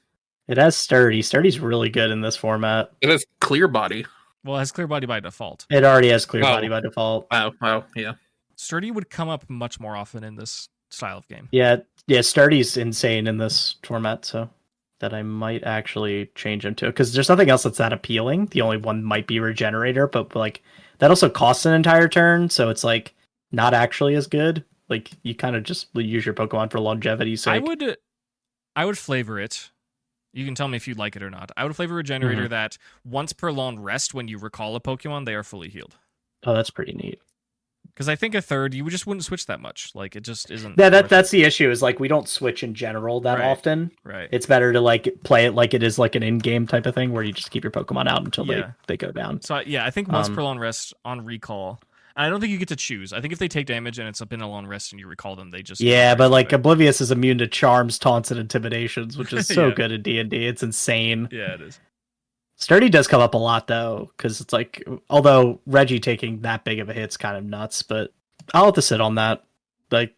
B: It has Sturdy. Sturdy's really good in this format.
D: It has clear body.
A: Well, it has clear body by default.
B: It already has clear
D: Oh.
B: body by default.
D: Oh, yeah.
A: Sturdy would come up much more often in this style of game.
B: Yeah, Sturdy's insane in this format, so that I might actually change him to, because there's nothing else that's that appealing. The only one might be Regenerator, but like that also costs an entire turn, so it's like not actually as good. Like you kind of just use your Pokemon for longevity sake.
A: I would flavor it. You can tell me if you'd like it or not. I would flavor Regenerator that once per long rest, when you recall a Pokemon, they are fully healed.
B: Oh, that's pretty neat.
A: Because I think a third, you just wouldn't switch that much. Like, it just isn't.
B: Yeah,
A: worth
B: that's the issue. Is like we don't switch in general that
A: Right.
B: often.
A: it. Right.
B: It's better to like play it like it is like an in-game type of thing where you just keep your Pokemon out until
A: Yeah.
B: they go down.
A: So, I think once
B: Um,
A: per long rest on recall. And I don't think you get to choose. I think if they take damage and it's been a long rest and you recall them, they just.
B: Yeah, but like
A: it.
B: Oblivious is immune to charms, taunts, and intimidations, which is so
A: Yeah.
B: good in D&D. It's insane.
A: Yeah, it is.
B: Sturdy does come up a lot though, because it's like, although Reggie taking that big of a hit's kind of nuts, but I'll have to sit on that. Like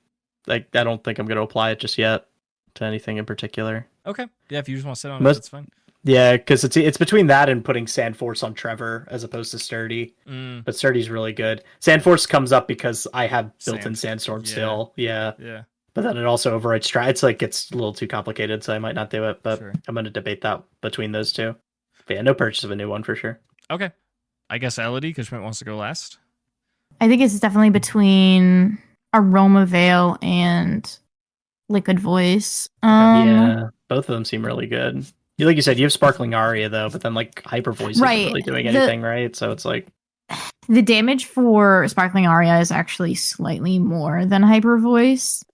B: I don't think I'm going to apply it just yet to anything in particular.
A: Okay. Yeah, if you just want to sit on it,
B: Most-
A: that's fine.
B: Yeah, because it's between that and putting Sandforce on Trevor as opposed to Sturdy.
A: Mm,
B: But Sturdy's really good. Sandforce comes up because I have built-in
A: Sand.
B: Sandstorm
A: Yeah.
B: still. Yeah.
A: yeah.
B: But then it also overrides Stride. It's like it's a little too complicated, so I might not do it. But
A: Sure.
B: I'm going to debate that between those two. But yeah, no purchase of a new one for sure.
A: Okay. I guess Elodie, because Schmidt wants to go last.
E: I think it's definitely between Aroma Veil and Liquid Voice.
B: Yeah, both of them seem really good. Like you said, you have Sparkling Aria though, but then like Hyper Voice
E: Right.
B: isn't really doing
E: The-
B: anything, right? So it's like,
E: The damage for Sparkling Aria is actually slightly more than Hyper Voice.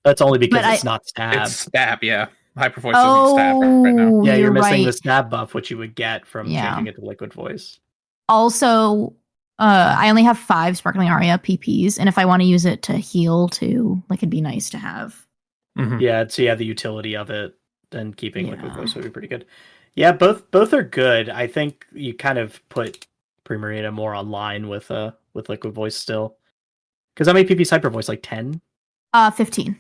B: that's only because
E: But
B: it's not stab.
D: It's stab, yeah. Hyper Voice doesn't stab right now.
B: Yeah, you're missing
E: right.
B: the stab buff, which you would get from
E: Yeah.
B: changing it to Liquid Voice.
E: Also, I only have 5 Sparkling Aria PPs, and if I want to use it to heal too, like it'd be nice to have.
D: Mhm.
B: Yeah, so you have the utility of it, then keeping Liquid
E: Yeah.
B: Voice would be pretty good. Yeah, both are good. I think you kind of put Primarina more online with Liquid Voice still. Because how many PPs Hyper Voice? Like 10?
E: 15.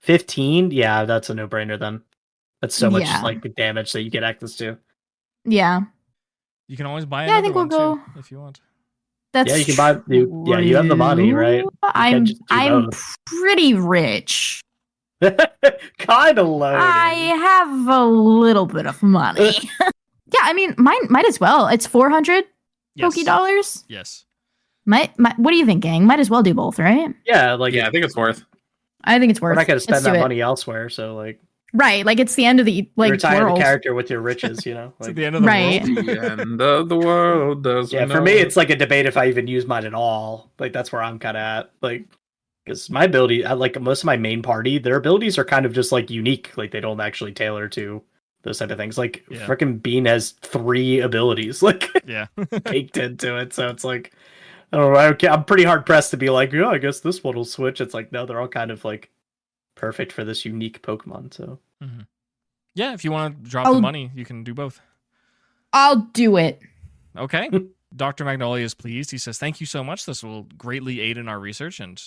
B: 15? Yeah, that's a no-brainer then. That's so much
E: Yeah.
B: like damage that you get access to.
E: Yeah.
A: You can always buy
E: Yeah, I
A: another
E: think we'll
A: one too,
E: go-
A: if you want.
E: That's
B: Yeah, you can buy. You have the money, right?
E: true.
B: can
E: I'm
B: just do
E: pretty rich.
B: Kind of low.
E: I have a little bit of money. Yeah, I mean, mine might as well. It's 400
A: Yes.
E: Poké dollars.
A: Yes.
E: What do you think, gang? Might as well do both, right?
B: Yeah, like
D: Yeah, I think it's worth.
E: I think it's worth.
B: we're not going to spend
E: Let's do
B: that
E: it.
B: money elsewhere. So like,
E: Right, like it's the end of the
B: you
E: like
B: retire
E: world.
B: the character with your riches. You know,
A: It's
B: like,
A: at the end of the
E: Right.
A: world.
D: The end of the world does.
B: yeah. For me, it's like a debate if I even use mine at all. Like that's where I'm kind of at. Like, because my ability, I like most of my main party, their abilities are kind of just like unique. Like they don't actually tailor to those type of things. Like
A: Yeah.
B: freaking Bean has 3 abilities like
A: Yeah.
B: baked into it, so it's like I don't know. I'm pretty hard pressed to be like, yeah, I guess this one will switch. It's like no, they're all kind of like perfect for this unique Pokemon. So
A: Yeah, if you want to drop
E: I'll-
A: the money, you can do both.
E: I'll do it.
A: Okay. Dr. Magnolia is pleased. He says, "Thank you so much. This will greatly aid in our research and,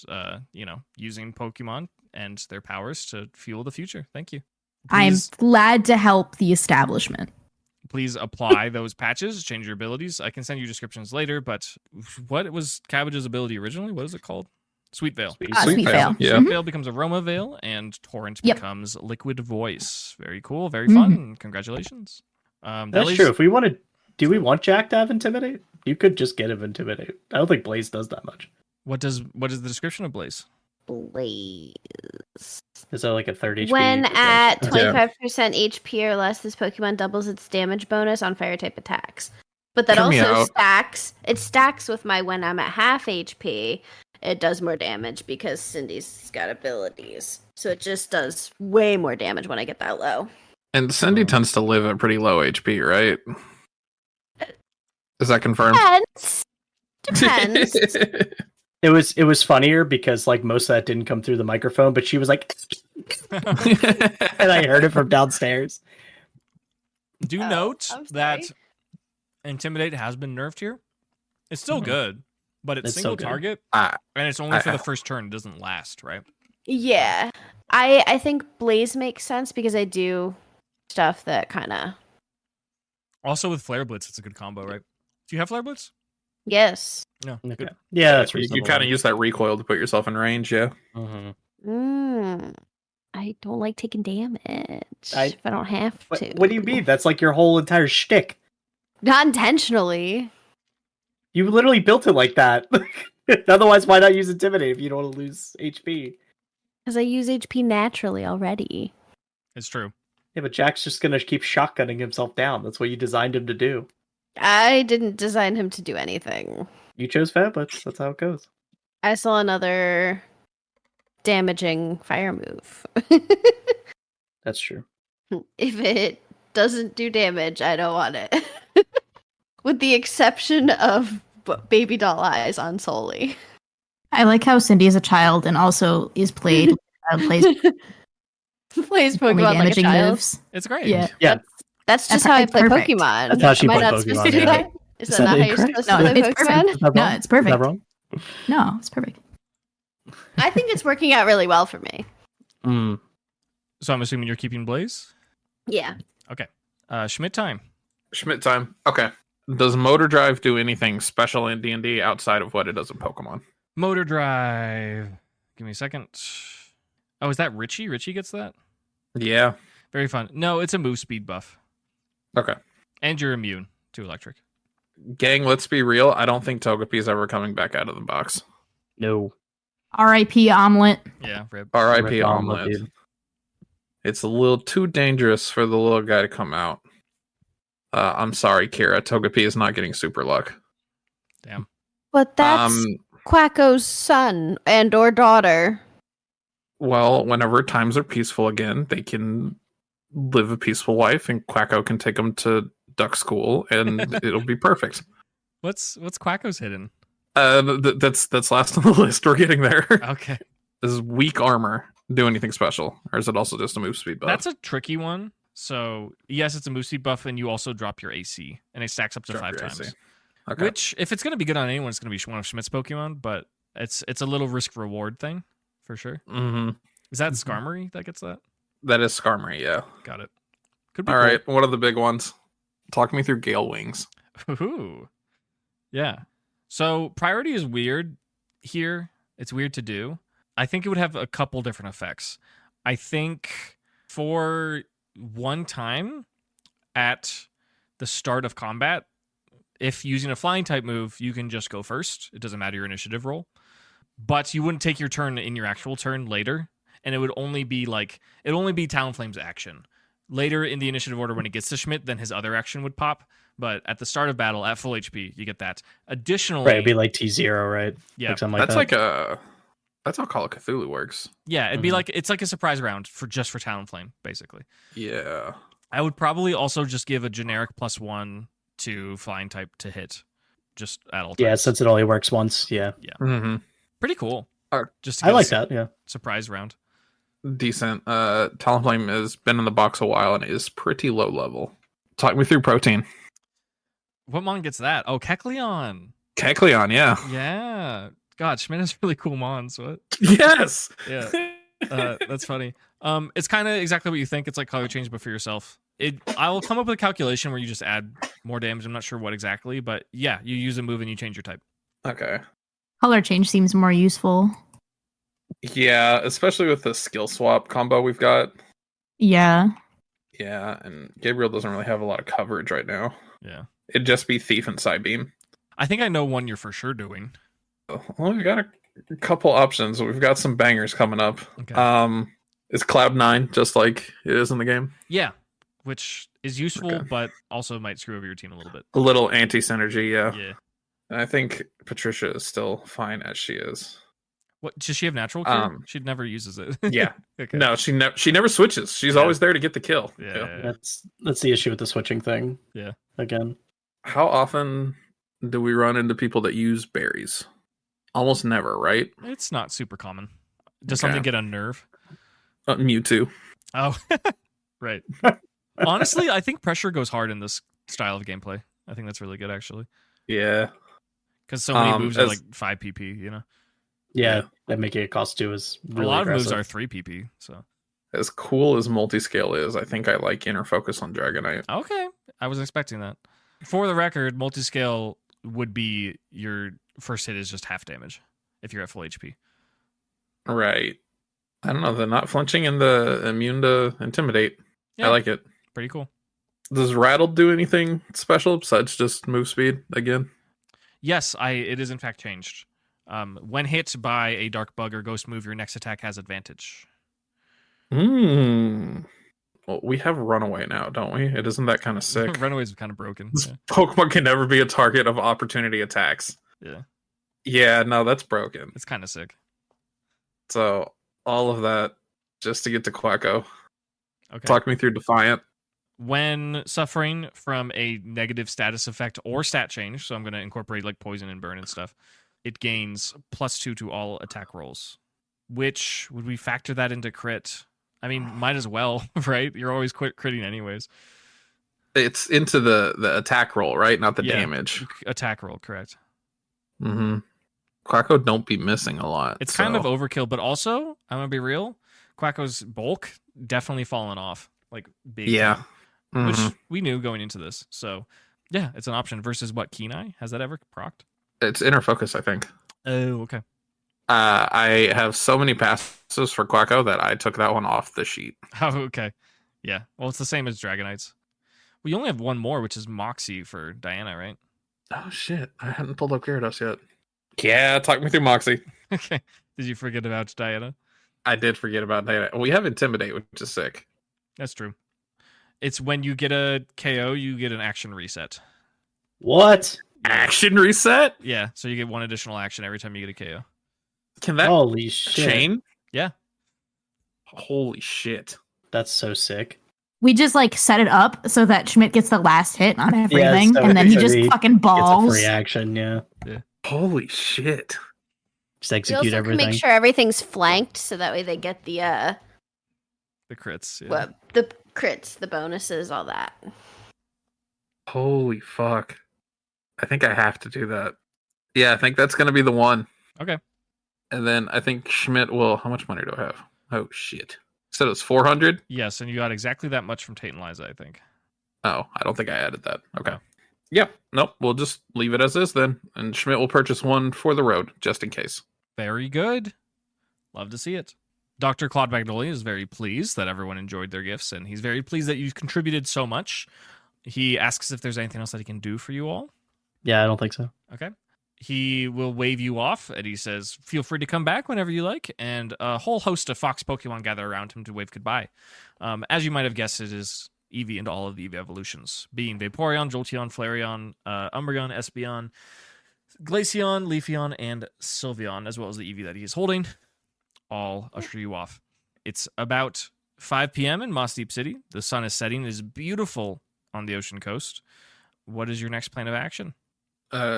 A: using Pokemon and their powers to fuel the future. Thank you.
E: I'm
A: Please,
E: glad to help the establishment.
A: please apply those patches, change your abilities. I can send you descriptions later, but what was Cabbage's ability originally? What is it called? Sweet Veil.
E: Sweet Veil.
D: Yeah.
A: Sweet Veil becomes Aroma Veil, and Torrent
E: Yep.
A: becomes Liquid Voice. Very cool. Very fun. Congratulations. That
B: that's
A: leaves-
B: true. If we wanted, do we want Jack to have Intimidate? You could just get him Intimidate. I don't think Blaze does that much.
A: What is the description of Blaze?
C: Blaze.
B: Is that like a 30 HP?
C: When at
B: Yeah.
C: 25% HP or less, this Pokemon doubles its damage bonus on fire type attacks. But that
D: Hear me
C: also
D: out.
C: stacks. It stacks with my when I'm at half HP. It does more damage because Cindy's got abilities. So it just does way more damage when I get that low.
D: And Cindy tends to live at pretty low HP, right? Is that confirmed?
C: Depends.
B: It was funnier because like most of that didn't come through the microphone, but she was like, and I heard it from downstairs.
A: Do
C: Oh,
A: note
C: I'm
A: that
C: sorry.
A: Intimidate has been nerfed here. It's still
B: Mhm.
A: good, but it's
B: It's
A: single
B: so good.
A: target,
D: Ah,
A: and it's only for
D: I-
A: the first turn. It doesn't last, right?
C: Yeah. I think Blaze makes sense because I do stuff that kind of.
A: Also, with Flare Blitz, it's a good combo, right? Do you have Flare Blitz?
C: Yes.
A: No.
B: Okay.
A: Good.
B: Yeah, that's
D: you
B: reasonable.
D: kind of use that recoil to put yourself in range, yeah.
B: Mhm.
C: I don't like taking damage
B: I-
C: if I don't have to.
B: What do you mean? That's like your whole entire shtick.
C: Not intentionally.
B: You literally built it like that. Otherwise, why not use Intimidate if you don't want to lose HP?
C: Because I use HP naturally already.
A: It's true.
B: Yeah, but Jack's just gonna keep shotgunning himself down. That's what you designed him to do.
C: I didn't design him to do anything.
B: You chose Fablets. That's how it goes.
C: I saw another damaging fire move.
B: That's true.
C: If it doesn't do damage, I don't want it. With the exception of baby doll eyes on Soli.
E: I like how Cindy is a child and also is played plays
C: Plays
E: only
C: Pokemon like a
E: damaging
C: child.
E: moves.
A: It's great.
E: Yeah.
B: Yeah,
C: That's just
E: That's
C: how I
E: it's
C: play
E: perfect.
C: Pokemon.
B: That's how she
C: Am I
B: played
C: not supposed
B: Pokemon,
C: to do
B: yeah.
C: that? Is
B: Is
C: that
B: that
C: not how you're
B: incorrect?
C: supposed
E: No,
C: to play
E: it's perfect.
C: Pokemon?
B: Is that
E: No,
B: wrong?
E: it's perfect.
B: Is that wrong?
E: No, it's perfect.
C: I think it's working out really well for me.
B: Mm.
A: So I'm assuming you're keeping Blaze.
C: Yeah.
A: Schmidt time.
D: Schmidt time. Okay. Does Motor Drive do anything special in D&D outside of what it does in Pokemon?
A: Motor Drive. Give me a second. Oh, is that Richie? Richie gets that?
D: Yeah.
A: Very fun. No, it's a move speed buff.
D: Okay.
A: And you're immune to electric.
D: Gang, let's be real. I don't think Togepi's ever coming back out of the box.
B: No.
E: R.I.P. Omelet.
A: Yeah, rip.
D: R.I.P.
B: Rip
D: Omelet.
B: dude.
D: It's a little too dangerous for the little guy to come out. I'm sorry, Kira. Togepi is not getting super luck.
A: Damn.
C: But that's Quacko's son and or daughter.
D: Well, whenever times are peaceful again, they can live a peaceful life, and Quacko can take them to duck school, and it'll be perfect.
A: What's Quacko's hidden?
D: That's last on the list. We're getting there.
A: Okay.
D: This is weak armor. Do anything special, or is it also just a move speed buff?
A: That's a tricky one. So yes, it's a move speed buff, and you also drop your AC, and it stacks up to
D: Drop
A: 5
D: your
A: times.
D: AC. Okay.
A: Which, if it's going to be good on anyone, it's going to be one of Schmidt's Pokemon. But it's a little risk reward thing for sure.
D: Mm-hmm.
A: Is that Skarmory that gets that?
D: That is Skarmory, yeah.
A: Got it. Could be
D: All
A: cool.
D: right, what are the big ones? Talk me through Gale Wings.
A: Ooh. Yeah. So priority is weird here. It's weird to do. I think it would have a couple different effects. I think for one time at the start of combat, if using a flying type move, you can just go first. It doesn't matter your initiative roll. But you wouldn't take your turn in your actual turn later. And it would only be Talonflame's action. Later in the initiative order, when it gets to Schmidt, then his other action would pop. But at the start of battle, at full HP, you get that. Additionally,
B: Right, it'd be like T0, right?
A: Yeah.
B: Like something like
D: That's
B: that.
D: that's how Call of Cthulhu works.
A: yeah, it'd be
B: Mhm.
A: like it's like a surprise round for Talonflame, basically.
D: Yeah.
A: I would probably also just give a generic +1 to flying type to hit, just at all times.
B: Yeah, since it only works once. Yeah,
D: Mm-hmm.
A: Pretty cool. Just to
B: I
A: get a
B: like that. Yeah,
A: surprise round.
D: Decent. Talonflame has been in the box a while and is pretty low level. Talk me through Protein.
A: What mon gets that? Oh, Kecleon.
D: Kecleon, yeah.
A: Yeah. God, Schmidt has really cool mons. What?
D: Yes.
A: Yeah. That's funny. It's kind of exactly what you think. It's like color change, but for yourself. I will come up with a calculation where you just add more damage. I'm not sure what exactly, but yeah, you use a move and you change your type.
D: Okay.
E: Color change seems more useful.
D: Yeah, especially with the skill swap combo we've got.
E: Yeah.
D: Yeah, and Gabriel doesn't really have a lot of coverage right now.
A: Yeah.
D: It'd just be Thief and Psybeam.
A: I think I know one you're for sure doing.
D: Well, we've got a couple options. We've got some bangers coming up.
A: Okay.
D: Is Cloud9 just like it is in the game?
A: Yeah, which is useful,
D: Okay.
A: but also might screw over your team a little bit.
D: A little anti-synergy, yeah.
A: Yeah.
D: And I think Patricia is still fine as she is.
A: What does she have natural cure? She never uses it.
D: Yeah.
A: Okay.
D: No, she never switches. She's
A: Yeah.
D: always there to get the kill.
A: Yeah.
B: that's the issue with the switching thing.
A: Yeah.
B: Again,
D: How often do we run into people that use berries? Almost never, right?
A: It's not super common. Does
D: Okay.
A: something get on nerve?
D: Mewtwo.
A: Oh, right. Honestly, I think pressure goes hard in this style of gameplay. I think that's really good, actually,
D: Yeah.
A: because so many moves are
D: as-
A: like 5 PP. You know,
B: yeah, that making it cost 2 is really
A: a lot
B: aggressive.
A: of moves are 3 PP. So
D: As cool as multiscale is, I think I like inner focus on Dragonite.
A: okay, I wasn't expecting that. For the record, multiscale would be your first hit is just half damage if you're at full HP.
D: Right. I don't know. The not flinching and the immune to intimidate.
A: Yeah.
D: I like it.
A: Pretty cool.
D: Does Rattle do anything special besides just move speed again?
A: Yes, it is in fact changed. When hit by a dark bug or ghost move, your next attack has advantage.
D: Well, we have Runaway now, don't we? It isn't that kind of sick.
A: Runaway's kind of broken.
D: This
A: Yeah.
D: Pokemon can never be a target of opportunity attacks.
A: Yeah.
D: Yeah, no, that's broken.
A: It's kind of sick.
D: So all of that just to get to Quacko.
A: Okay.
D: Talk me through Defiant.
A: When suffering from a negative status effect or stat change, so I'm going to incorporate like poison and burn and stuff, it gains +2 to all attack rolls. Which, would we factor that into crit? I mean, might as well, right? You're always critting anyways.
D: It's into the attack roll, right? Not the
A: Yeah.
D: damage.
A: Attack roll, correct.
D: Mm-hmm. Quacko don't be missing a lot.
A: It's kind of overkill, but also, I'm going to be real, Quacko's bulk definitely fallen off. Like, big
D: Yeah.
A: time.
D: Mhm.
A: Which we knew going into this. So, yeah, it's an option versus what, Kenai? Has that ever procced?
D: It's inner focus, I think.
A: Oh, okay.
D: I have so many passes for Quacko that I took that one off the sheet.
A: Oh, okay. Yeah. Well, it's the same as Dragonites. We only have one more, which is Moxie for Diana, right?
D: Oh shit! I hadn't pulled up Gyarados yet. Yeah, talk me through Moxie.
A: Okay. Did you forget about Diana?
D: I did forget about that. We have Intimidate, which is sick.
A: That's true. It's when you get a KO, you get an action reset.
B: What?
D: Action reset?
A: Yeah, so you get one additional action every time you get a KO.
D: Can that
B: Holy shit!
D: chain?
A: Yeah.
D: Holy shit!
B: That's so sick.
E: we just like set it up so that Schmidt gets the last hit on everything,
B: so
E: and then he
B: so
E: just
B: he
E: fucking
B: Gets a
E: balls.
B: free action, yeah.
D: Holy shit.
B: Just
C: We
B: execute
C: also can
B: everything.
C: make sure everything's flanked, so that way they get the
A: crits. Yeah.
C: the crits, the bonuses, all that.
D: Holy fuck. I think I have to do that. Yeah, I think that's going to be the one.
A: Okay.
D: And then I think Schmidt will... How much money do I have? Oh, shit. So it's 400?
A: Yes, and you got exactly that much from Tate and Liza, I think.
D: Oh, I don't think I added that. Okay.
A: No.
D: Yep. Nope. We'll just leave it as is then. And Schmidt will purchase one for the road, just in case.
A: Very good. Love to see it. Dr. Claude Magnolia is very pleased that everyone enjoyed their gifts, and he's very pleased that you've contributed so much. He asks if there's anything else that he can do for you all.
B: Yeah, I don't think so.
A: Okay. He will wave you off, and he says, feel free to come back whenever you like, and a whole host of Fox Pokemon gather around him to wave goodbye. As you might have guessed, it is Eevee and all of the Eevee evolutions, being Vaporeon, Jolteon, Flareon, Umbreon, Espeon, Glaceon, Leafeon, and Sylveon, as well as the Eevee that he is holding. All usher you off. It's about 5 p.m. in Moss Deep City. The sun is setting. It is beautiful on the ocean coast. What is your next plan of action?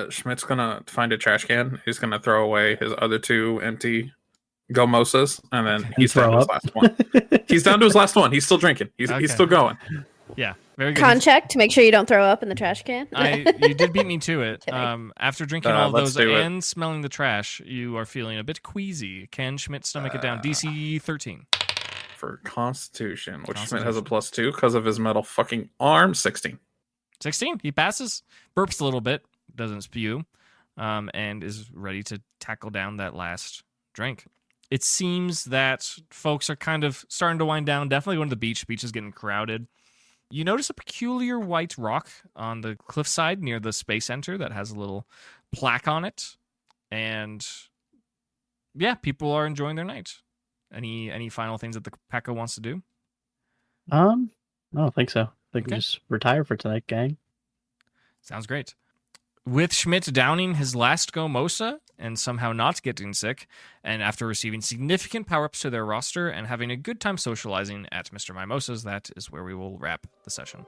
D: Schmidt's gonna find a trash can. He's gonna throw away his other 2 empty Gomosas, and then he's down to his last one. He's down to his last one. He's still drinking. He's still going.
A: Yeah, very good.
C: Con check to make sure you don't throw up in the trash can.
A: You did beat me to it. After drinking all of
D: let's
A: those
D: do it.
A: and smelling the trash, you are feeling a bit queasy. Can Schmidt stomach it down? DC 13.
D: For Constitution, which Schmidt
A: Constitution.
D: has a +2 because of his metal fucking arm. 16.
A: 16. He passes. Burps a little bit. Doesn't spew. And is ready to tackle down that last drink. It seems that folks are kind of starting to wind down. Definitely going to the beach. Beach is getting crowded. You notice a peculiar white rock on the cliffside near the Space Center that has a little plaque on it. And yeah, people are enjoying their night. Any final things that the Packo wants to do?
B: I don't think so. I think
A: Okay.
B: we just retire for tonight, gang.
A: Sounds great. With Schmidt downing his last Gomosa and somehow not getting sick, and after receiving significant power-ups to their roster and having a good time socializing at Mr. Mimeosas, that is where we will wrap the session.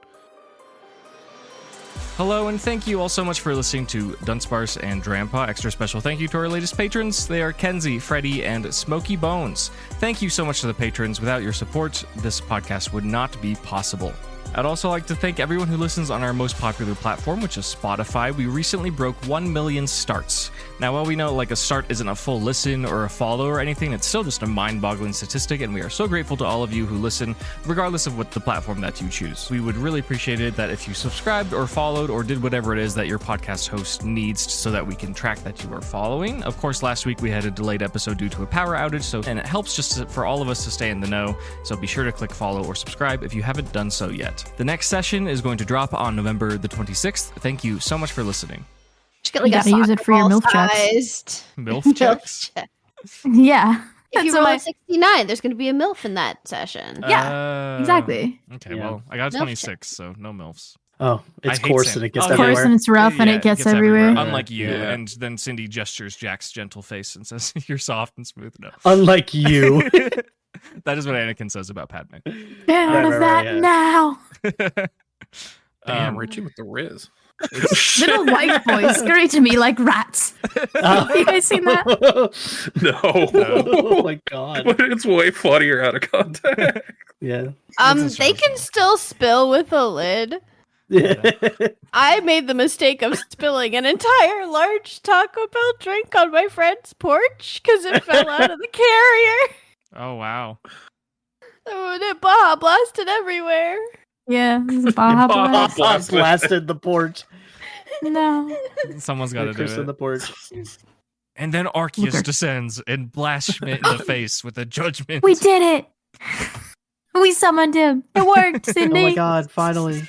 A: Hello, and thank you all so much for listening to Dunsparce and Drampa. Extra special thank you to our latest patrons. They are Kenzie, Freddie, and Smoky Bones. Thank you so much to the patrons. Without your support, this podcast would not be possible. I'd also like to thank everyone who listens on our most popular platform, which is Spotify. We recently broke 1 million starts. Now, while we know like a start isn't a full listen or a follow or anything, it's still just a mind-boggling statistic, and we are so grateful to all of you who listen, regardless of what the platform that you choose. We would really appreciate it that if you subscribed or followed or did whatever it is that your podcast host needs so that we can track that you are following. Of course, last week we had a delayed episode due to a power outage, and it helps just for all of us to stay in the know, so be sure to click follow or subscribe if you haven't done so yet. The next session is going to drop on November the 26th. Thank you so much for listening.
C: Just get like
E: You
C: a
E: gotta use it
C: soccer
E: for your
C: ball
E: MILF checks.
C: sized
A: MILF checks?
C: check.
E: Yeah.
C: If you
E: That's
C: roll
E: what
C: a 69, there's going to be a MILF in that session.
E: Yeah, exactly.
A: Okay,
B: Yeah.
A: well, I got a
C: MILF
A: 26, so no MILFs.
B: Oh, it's
A: I hate
B: coarse
A: Sam.
B: and it gets
A: Oh,
E: Of course,
B: everywhere.
E: and it's rough and
A: Yeah,
E: it gets everywhere.
A: Unlike you,
D: Yeah.
A: and then Cindy gestures Jack's gentle face and says, "You're soft and smooth." No,
B: Unlike you.
A: that is what Anakin says about Padme.
E: Get out of that
B: yeah.
E: now.
D: Damn, Richie with the Riz.
E: Little white boys scurry to me like rats. Have you guys seen that?
D: No.
B: Oh my god.
D: But it's way funnier out of context.
B: Yeah.
C: They can still spill with a lid.
B: Yeah.
C: I made the mistake of spilling an entire large Taco Bell drink on my friend's porch because it fell out of the carrier.
A: Oh wow!
C: And it Baja blasted everywhere.
E: Yeah, this is a Baja
D: Baja
E: Blast.
B: Blasted the porch.
E: No.
A: Someone's got to do
B: Chris in
A: it.
B: the porch.
A: And then Arceus descends and blasts Schmidt in the face with a judgment.
E: We did it. We summoned him. It worked,
B: Oh
E: Cindy.
B: my god, finally.